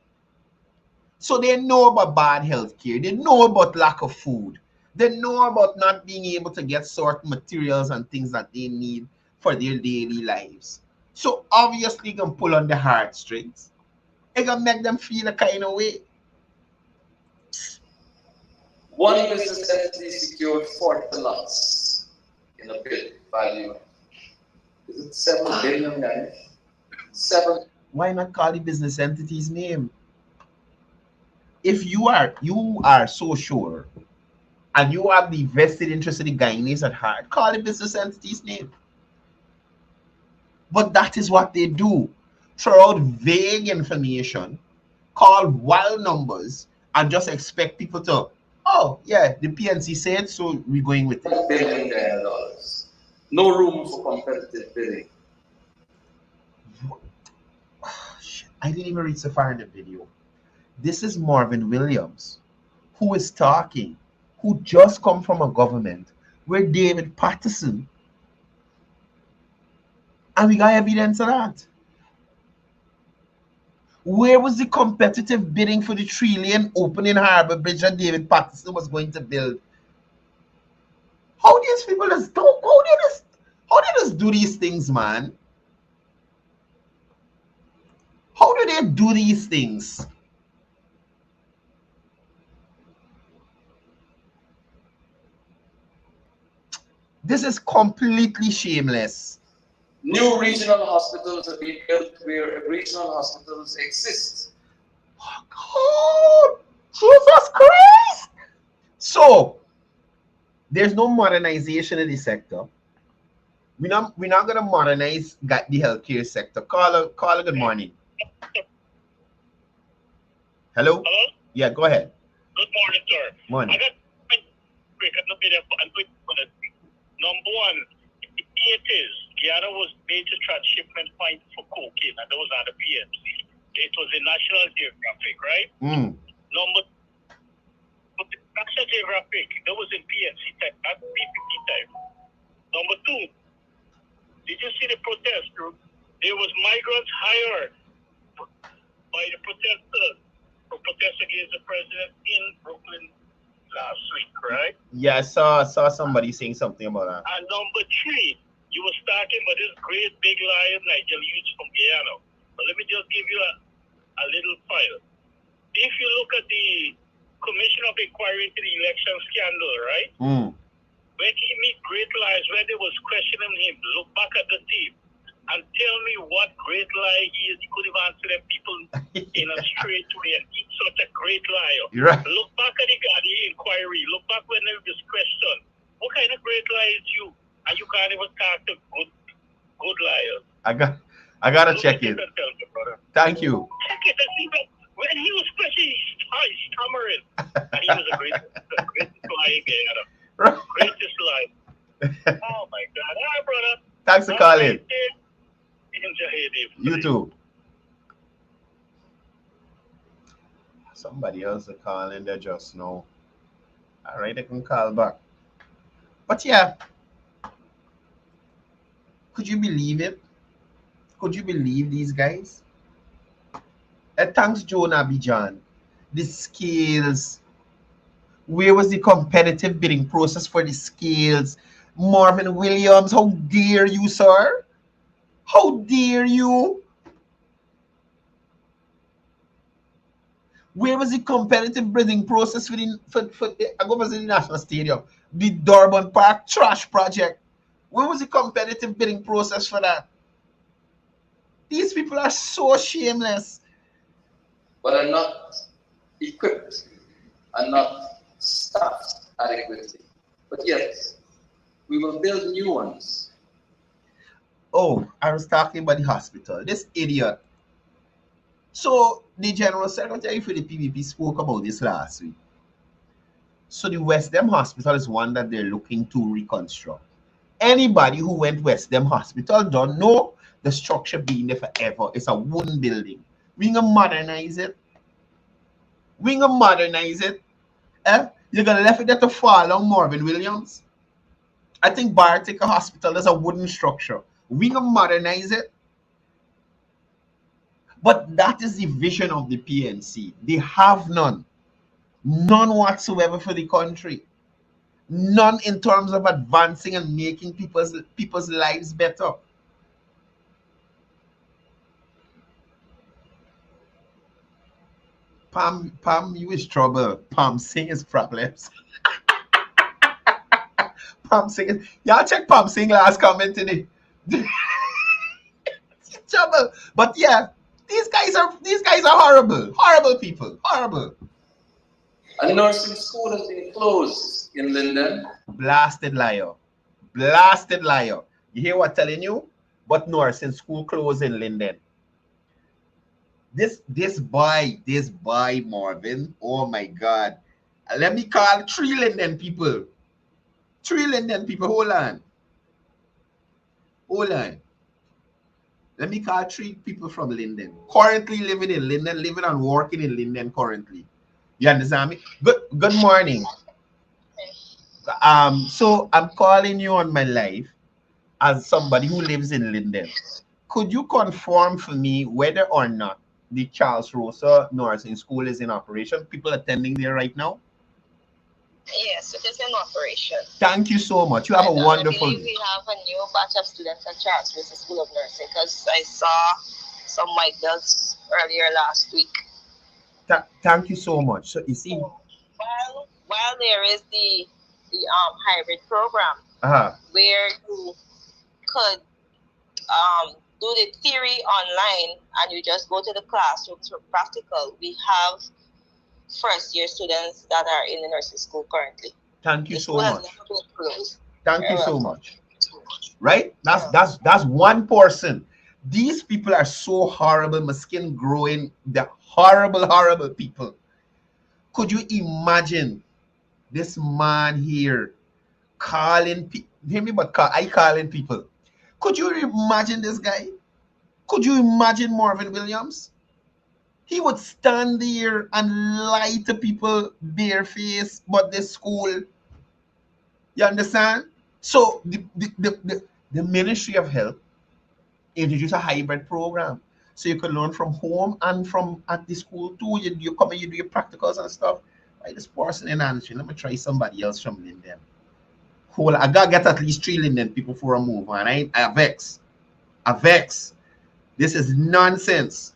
So they know about bad health care. They know about lack of food. They know about not being able to get certain materials and things that they need for their daily lives. So obviously, you can pull on the heartstrings. It can make them feel a kind of way.
One business entity secured 40 lots in a bid value. Is it 7 billion, guys? 7.
Why not call the business entity's name? If you are so sure and you have the vested interest in the Guyanese at heart, call the business entity's name. But that is what they do. Throw out vague information, call wild numbers, and just expect people to, oh, yeah, the PNC said, so we're going with it.
$1 billion. No room for competitive bidding.
I didn't even read so far in the video. This is Marvin Williams, who is talking, who just come from a government where David Patterson, and we got evidence of that. Where was the competitive bidding for the 3-lane opening harbor bridge that David Patterson was going to build? How these people just don't, how they just do these things, man? How do they do these things? This is completely shameless.
New regional hospitals are being built where regional hospitals exist.
Oh, Jesus Christ! So, there's no modernization in the sector. We're not going to modernize the healthcare sector. Caller, good morning. Hello?
Hello?
Yeah, go ahead.
Good morning, sir.
Morning.
I got number one, it is Guyana was major transshipment point for cocaine, and those are the PMC. It was a National Geographic, right? Number National Geographic, that was in PMC type, not PPP type. Number two, did you see the protest group? There was migrants hired by the protesters to protest against the president in Brooklyn last week, right?
Yeah, I saw somebody saying something about that.
And number three, you were starting with this great big lion Nigel Hughes from Guyana. But let me just give you a little file. If you look at the Commission of Inquiry into the election scandal, right? When he meet Great Lies, when they was questioning him, look back at the tape and tell me what great lie he is. He could have answered them people in a straight way, and he's such a great liar.
Right.
Look back at the inquiry. Look back when they was questioned. What kind of great lie is you? And you can't even talk to good liars.
I gotta check it. Thank you.
Check it and see when he was questioned, he's stammering. And he was a great lying guy. Greatest lie. Oh my God. All right, brother.
Thanks for calling.
You
too. Somebody else is calling there just now. All right, I can call back. But yeah, could you believe it? Could you believe these guys? Thanks, Joan Abidjan. The scales. Where was the competitive bidding process for the scales? Marvin Williams, how dare you, sir? How dare you? Where was the competitive bidding process for I go to the National Stadium, the Durban Park trash project? Where was the competitive bidding process for that? These people are so shameless.
But are not equipped and not staffed adequately. But yes, we will build new ones.
Oh, I was talking about the hospital. This idiot. So the General Secretary for the PVP spoke about this last week. So the West Dem Hospital is one that they're looking to reconstruct. Anybody who went West Dem Hospital don't know the structure being there forever. It's a wooden building. We're going to modernize it. We're going to modernize it. You're going to left it there to fall on Marvin Williams. I think Patriotic Hospital is a wooden structure. We're going to modernize it. But that is the vision of the PNC. They have none. None whatsoever for the country. None in terms of advancing and making people's lives better. Pam, you is trouble. Pam Singh is problems. Pam Singh is, y'all check Pam Singh last comment today. Trouble. But yeah, these guys are horrible. Horrible people. Horrible.
A nursing school has been closed in Linden.
Blasted liar. Blasted liar. You hear what I'm telling you? But nursing school closed in Linden. This boy, Marvin. Oh my God. Let me call 3 Linden people. 3 Linden people. Hold on. Let me call 3 people from Linden. Currently living in Linden, living and working in Linden currently. You understand me? Good morning. So I'm calling you on my live as somebody who lives in Linden. Could you confirm for me whether or not the Charles Rosa Nursing School is in operation? People attending there right now?
Yes, it is in operation.
Thank you so much. You have a wonderful
day. We have a new batch of students at Charles Rosa School of Nursing because I saw some white belts earlier last week.
Thank you so much. So you see,
while there is the hybrid program where you could do the theory online and you just go to the classroom for practical, we have first year students that are in the nursing school currently.
Thank you so much. Thank you so much. Right? That's one person. These people are so horrible, my skin growing. They're horrible people. Could you imagine this man here calling people? Hear me, but I calling people. Could you imagine this guy? Could you imagine Marvin Williams? He would stand there and lie to people barefaced, but the school. You understand? So the Ministry of Health introduced a hybrid program. So you could learn from home and from at the school too. You come and you do your practicals and stuff. Right, this person in answering. Let me try somebody else from Linden. Cool. I gotta get at least 3 Linden people for a move, man. I vex. This is nonsense.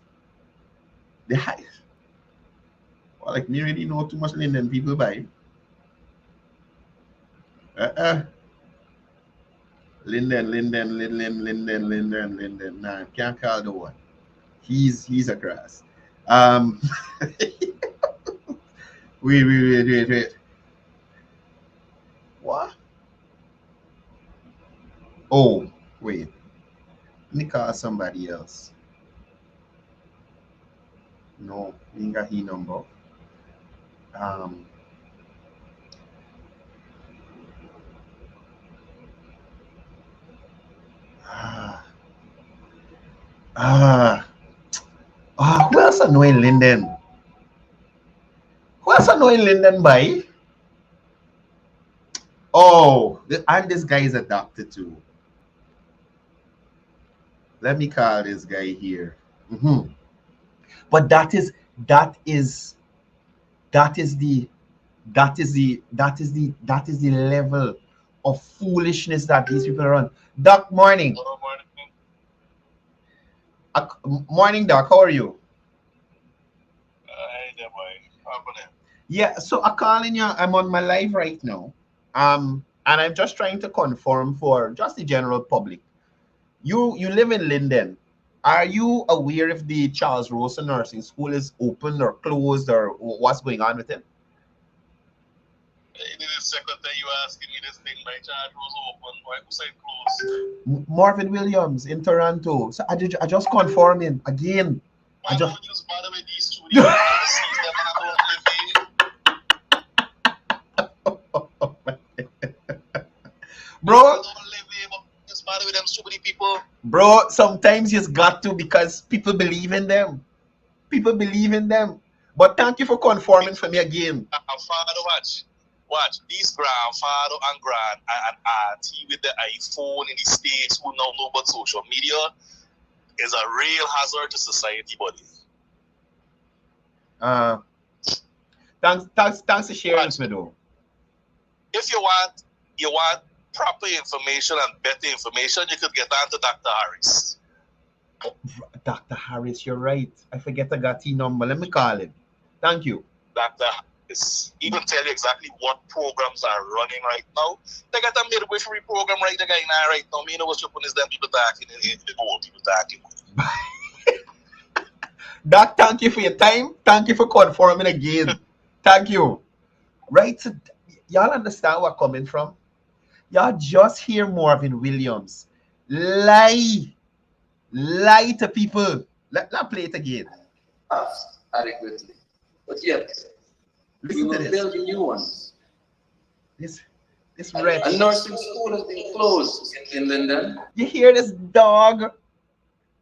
The hype. Well, like me really know too much Linden people by. Linden. Nah, can't call the one. He's across. Wait. What? Oh, wait. Let me call somebody else. No, we ain't got his number. Who else annoying Linden? By? Oh, and this guy is a doctor too. Let me call this guy here. But that is the level of foolishness that these people are on. Doc, morning. Morning, Doc. How are you? Yeah, so I'm calling you. I'm on my live right now. And I'm just trying to confirm for just the general public. You live in Linden. Are you aware if the Charles Rosa Nursing School is open or closed or what's going on with it?
It is the second time you asking me this thing. My Charles Rosa open. Why was I closed?
Marvin Williams in Toronto. So I just confirming again.
Why don't you just bother with these studios?
Bro, with them stupid people. Bro, sometimes you just got to because people believe in them. But thank you for confirming for me again.
Father, watch. These grandfather and grand and auntie with the iPhone in the States who now know about social media. is a real hazard to society, buddy.
Thanks for sharing with me, though.
If you want proper information and better information, you could get on to Dr. Harris.
Oh, Dr. Harris, you're right. I forget I got his number. Let me call him. Thank you.
Dr. Harris. He will tell you exactly what programs are running right now. They got a midwifery program right there right now. Me know what's up on is them people talking in the old people talking.
Doc, thank you for your time. Thank you for confirming again. Thank you. Right? So, y'all understand where I'm coming from? Y'all just hear Marvin Williams lie to people. Let's play it again.
Adequately. But yet,
listen
we
to
will build new ones.
This wretch.
A nursing school has been closed in Linden.
You hear this dog?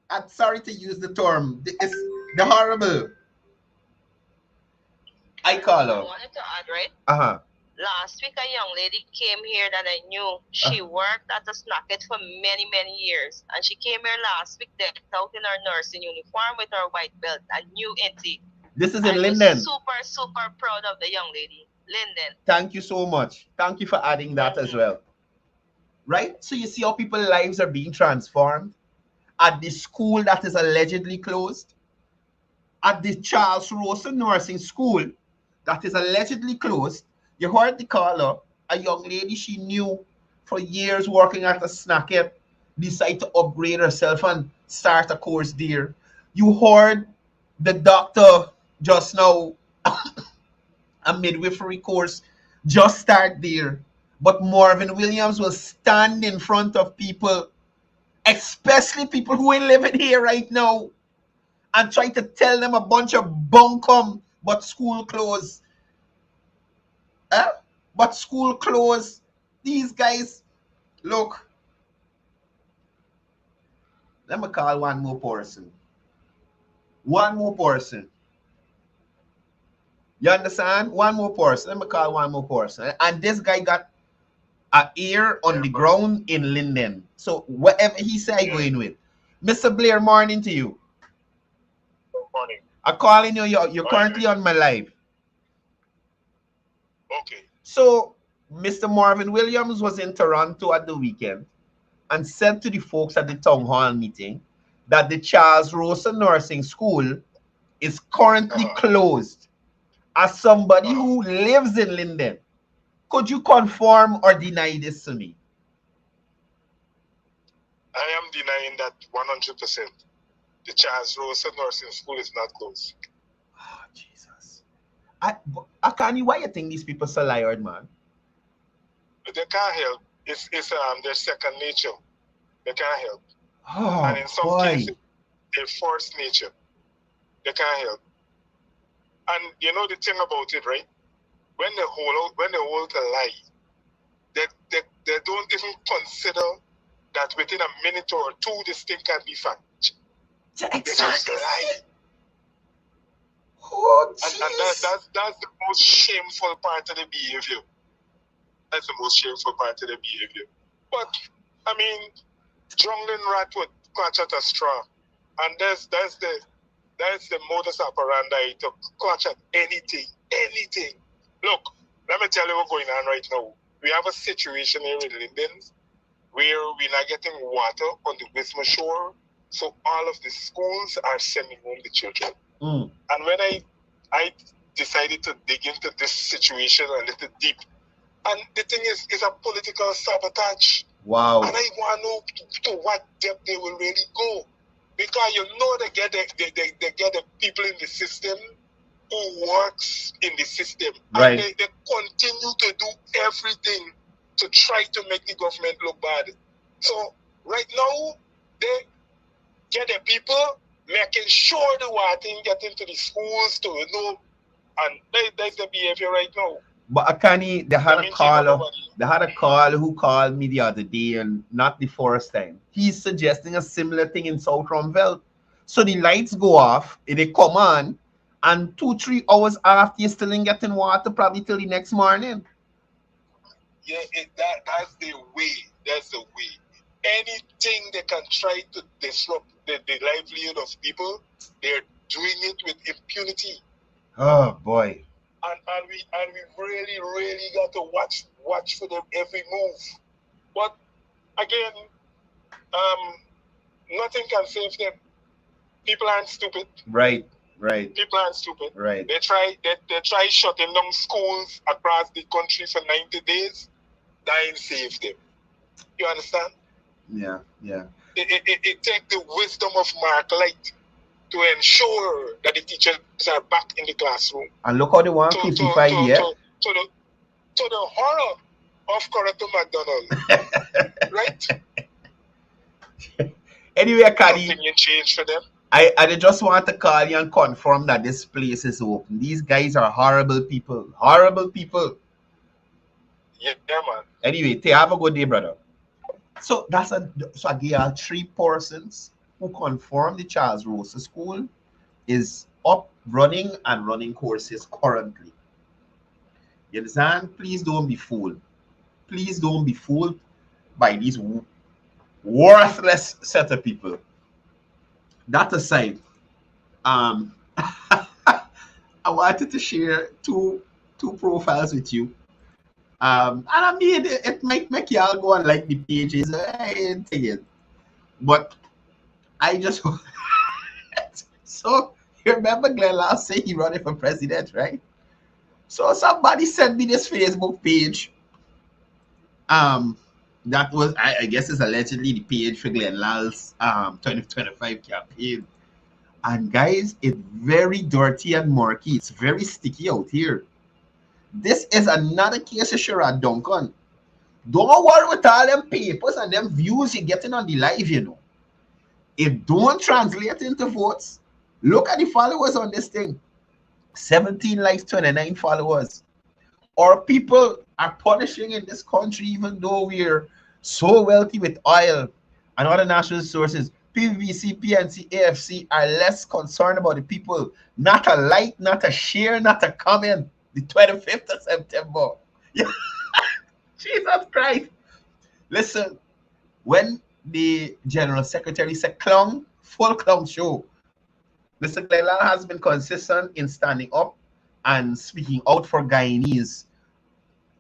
I'm sorry to use the term. It's the horrible. I call her.
I wanted to add, right?
Uh-huh.
Last week, a young lady came here that I knew. She worked at a snacket for many, many years. And she came here last week decked out in her nursing uniform with her white belt. A new entity.
This is in Linden.
Super, super proud of the young lady. Linden.
Thank you so much. Thank you for adding that as well. Right? So you see how people's lives are being transformed? At the school that is allegedly closed? At the Charles Rosen Nursing School that is allegedly closed? You heard the caller, a young lady she knew for years working at a snacket, decide to upgrade herself and start a course there. You heard the doctor just now, a midwifery course, just start there. But Marvin Williams will stand in front of people, especially people who ain't living here right now, and try to tell them a bunch of bunkum, but school closed. But school closed. These guys, look. Let me call one more person. One more person. You understand? One more person. Let me call one more person. And this guy got an ear on the ground in Linden. So whatever he say, I go in with. Mr. Blair, morning to you.
Morning.
I'm calling you. You're currently on my live.
Okay.
So Mr. Marvin Williams was in Toronto at the weekend and said to the folks at the town hall meeting that the Charles Rosen Nursing School is currently closed. As somebody who lives in Linden, could you confirm or deny this to me?
I am denying that 100%. The Charles Rosen Nursing School is not closed.
Oh, Jesus. I can't. Why you think these people so lied, man?
They can't help. It's their second nature. They can't help.
Oh,
and in some cases, their first nature. They can't help. And you know the thing about it, right? When they hold a lie, they don't even consider that within a minute or two this thing can be fact.
Exactly.
They just lie.
Oh,
and that's the most shameful part of the behavior. That's the most shameful part of the behavior. But I mean, drowning rat would clutch at a straw, and that's the modus operandi to clutch at anything. Look, let me tell you what's going on right now. We have a situation here in Linden where we're not getting water on the Wisma shore, so all of the schools are sending home the children. And when I decided to dig into this situation a little deep, and the thing is, it's a political sabotage.
Wow.
And I want to know to what depth they will really go. Because you know they get the people in the system who works in the system.
Right.
And they continue to do everything to try to make the government look bad. So right now, they get the people making sure the water get into the schools to and that's the behavior right now.
But Akani, they had a caller who called me the other day, and not the first time. He's suggesting a similar thing in South Rumville. So the lights go off, they come on, and 2-3 hours after you're still in getting water, probably till the next morning.
Yeah, that's the way. That's the way. anything they can try to disrupt the livelihood of people, they're doing it with impunity.
Oh boy.
And we really got to watch for them every move. But again, nothing can save them. People aren't stupid.
Right.
People aren't stupid.
Right.
They try shutting down schools across the country for 90 days. That ain't save them. You understand?
Yeah.
It takes the wisdom of Mark Light to ensure that the teachers are back in the classroom.
And look how they want 55 years.
To the horror of Correcto McDonald. Right?
Anyway, Cadi,
opinion change for them.
I just want to call you and confirm that this place is open. These guys are horrible people. Horrible people.
Yeah, man.
Anyway, have a good day, brother. So I give you 3 persons who confirm the Charles Rosa School is up, running and running courses currently. You understand? Please don't be fooled. Please don't be fooled by these worthless set of people. That aside, I wanted to share two profiles with you. And I mean, it might make y'all go and like the pages. I ain't thinking. But I just so you remember Glenn last say he running for president, right? So somebody sent me this Facebook page. That was I guess it's allegedly the page for Glenn Lal's 2025 campaign. And guys, it's very dirty and murky. It's very sticky out here. This is another case of Sherrod Duncan. Don't worry with all them papers and them views you're getting on the live, you know. It don't translate into votes. Look at the followers on this thing. 17 likes, 29 followers. Our people are punishing in this country even though we're so wealthy with oil and other national sources. PVC, PNC, AFC are less concerned about the people. Not a like, not a share, not a comment. The 25th of September. Jesus Christ. Listen, when the General Secretary said clown, full clown show. Mr. Glenn has been consistent in standing up and speaking out for Guyanese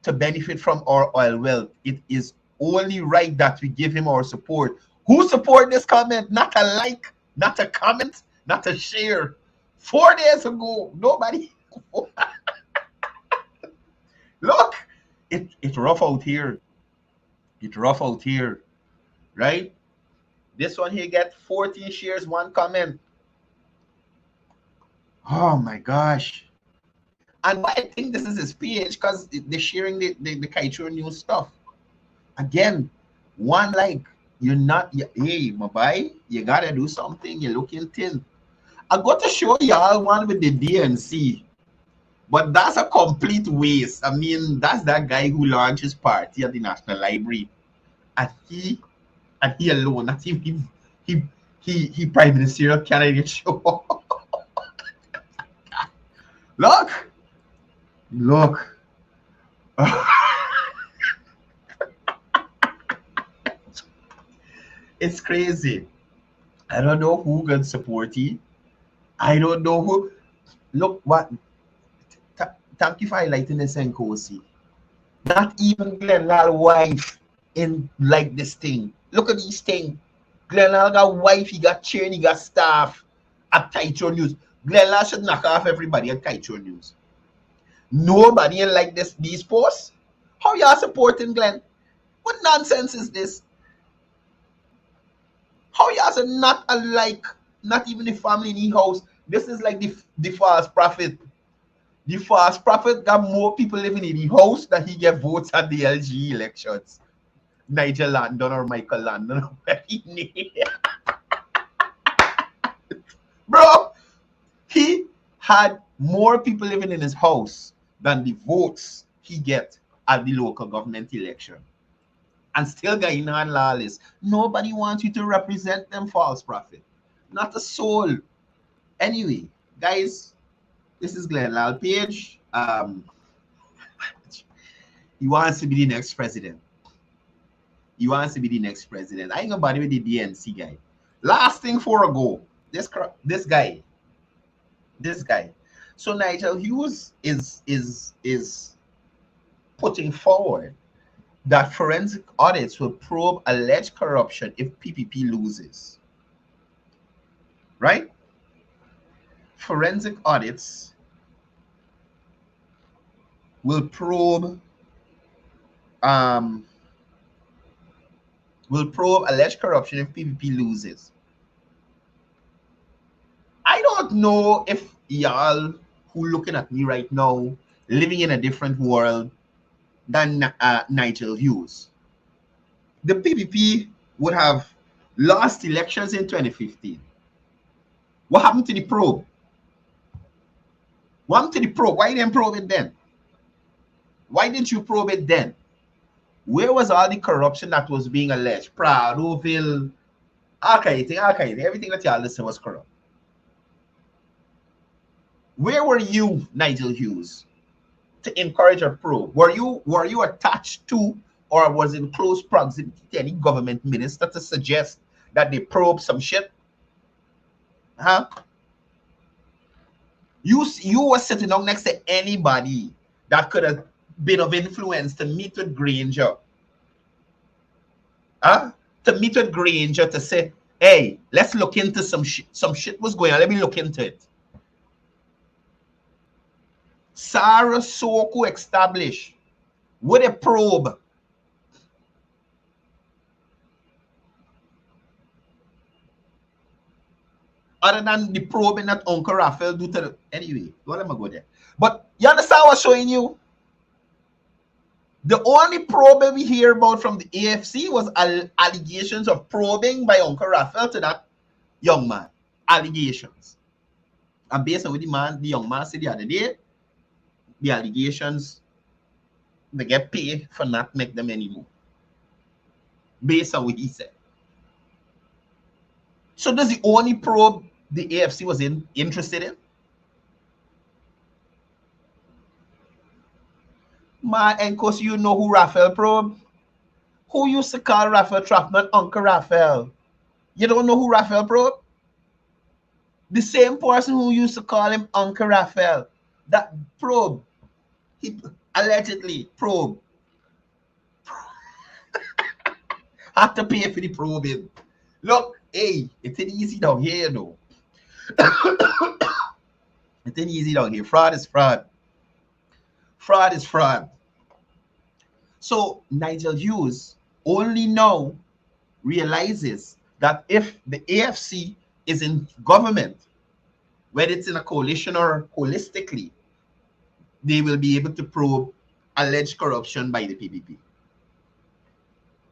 to benefit from our oil wealth. It is only right that we give him our support. Who support this comment? Not a like, not a comment, not a share. 4 days ago, nobody. Look, it's rough out here. It's rough out here, right? This one here get 14 shares, 1 comment. Oh my gosh. And why I think this is his page, because they're sharing the Kaitro news stuff. Again, 1 like. You're not, hey, my boy, you gotta do something. You're looking thin. I got to show y'all one with the DNC. But that's a complete waste. I mean, that's that guy who launched his party at the National Library. And he alone, not even he prime ministerial candidate show. Look. It's crazy. I don't know who can support you. I don't know who. Look what. Thank you for highlighting this, Nkosi. Not even Glenn Lal's wife in like this thing. Look at these things. Glenn Lal got wife, he got chain, he got staff at Kaitro News. Glenn Lal should knock off everybody at Kaitro News. Nobody in like these posts. How y'all supporting Glenn? What nonsense is this? How y'all say not alike, not even the family in the house? This is like the false prophet. The false prophet got more people living in the house than he get votes at the LG elections. Nigel Landon or Michael Landon. Bro, he had more people living in his house than the votes he get at the local government election. And still Guyana and lawless. Nobody wants you to represent them, false prophet. Not a soul. Anyway, guys, this is Glenn Lal Page. He wants to be the next president. he wants to be the next president. I ain't gonna bother with the DNC guy. Last thing for a go. This guy. So Nigel Hughes is putting forward that forensic audits will probe alleged corruption if PPP loses. Right? Forensic audits will probe alleged corruption if PPP loses. I don't know if y'all who looking at me right now living in a different world than Nigel Hughes. The PPP would have lost elections in 2015. What happened to the probe? What happened to the probe? Why didn't probe it then? Why didn't you probe it then? Where was all the corruption that was being alleged? Pradoville, everything that y'all listened was corrupt. Where were you, Nigel Hughes, to encourage a probe? Were you attached to, or was in close proximity to any government minister to suggest that they probe some shit? Huh? You were sitting down next to anybody that could have been of influence to meet with Granger. Huh? To meet with Granger to say, hey, let's look into some shit. Some shit was going on. Let me look into it. Sarah Soko established with a probe. Other than the probing that Uncle Raphael do to the... Anyway, don't let me go there. But you understand what I'm showing you? The only probing we hear about from the AFC was allegations of probing by Uncle Raphael to that young man. Allegations. And based on what the young man said the other day, the allegations, they get paid for not make them anymore. Based on what he said. So that's the only probe the AFC was interested in? Man, and course you know who Raphael probe? Who used to call Raphael Trapman Uncle Raphael? You don't know who Raphael probe? The same person who used to call him Uncle Raphael. That probe. He allegedly probe. Had to pay for the probing. Look, hey, it ain't easy down here, though. It ain't easy down here. Fraud is fraud. Fraud is fraud. So Nigel Hughes only now realizes that if the AFC is in government, whether it's in a coalition or holistically, they will be able to probe alleged corruption by the PPP.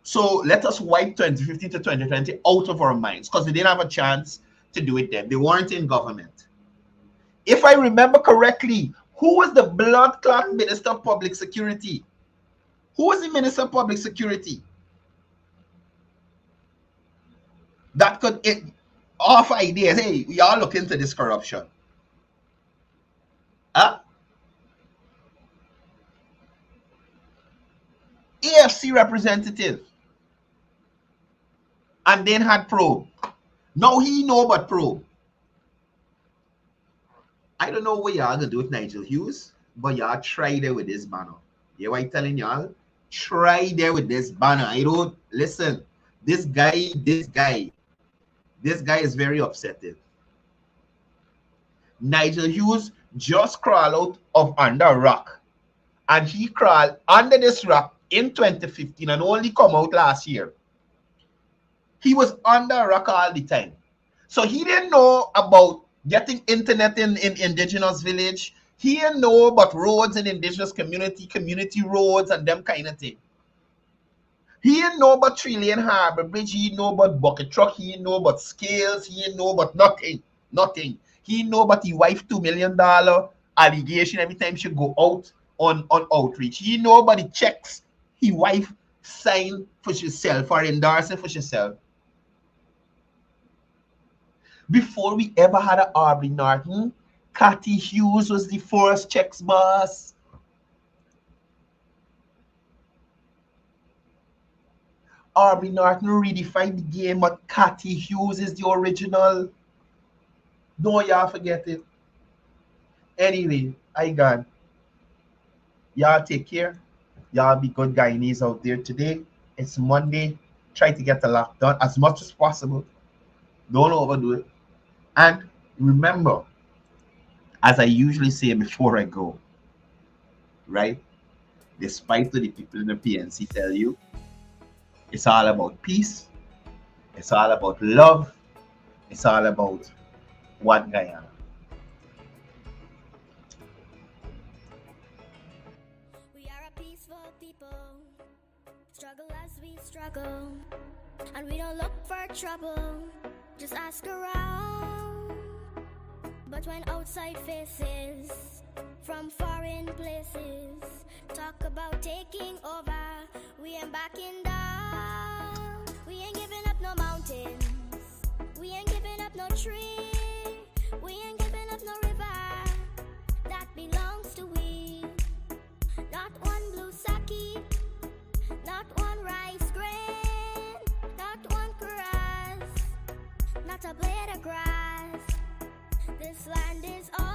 So let us wipe 2015 to 2020 out of our minds because they didn't have a chance to do it then. They weren't in government. If I remember correctly, who was the blood clot Minister of Public Security? Who was the Minister of Public Security? That could offer ideas. Hey, we all look into this corruption. Huh? AFC representative. And then had probe. Now he know about probe. I don't know what y'all gonna do with Nigel Hughes, but y'all try there with this banner. You know what I'm telling y'all? Try there with this banner. I don't listen. This guy is very upsetting. Nigel Hughes just crawled out of under a rock. And he crawled under this rock in 2015 and only come out last year. He was under a rock all the time. So he didn't know about getting internet in indigenous village. He didn't know about roads in indigenous community roads and them kind of thing. He didn't know about Trillion Harbor Bridge. He didn't know about bucket truck. He didn't know about scales. He didn't know about nothing. He didn't know about his wife $2 million allegation every time she go out on outreach. He didn't know about the checks his wife signed for herself or endorsing for herself. Before we ever had a Aubrey Norton, Cathy Hughes was the first checks boss. Army Norton redefined the game, but Cathy Hughes is the original. Don't y'all forget it. Anyway, I gone. Y'all take care. Y'all be good Guyanese out there today. It's Monday. Try to get the lot done as much as possible. Don't overdo it. And remember, as I usually say before I go, right? Despite what the people in the PNC tell you, it's all about peace. It's all about love. It's all about one Guyana.
We are a peaceful people, struggle as we struggle, and we don't look for trouble, just ask around. But when outside faces from foreign places talk about taking over, we ain't backing down. We ain't giving up no mountains, we ain't giving up no tree, we ain't giving up no river that belongs to we. Not one blue sake, not one rice grain, not one grass, not a blade of grass. This land is all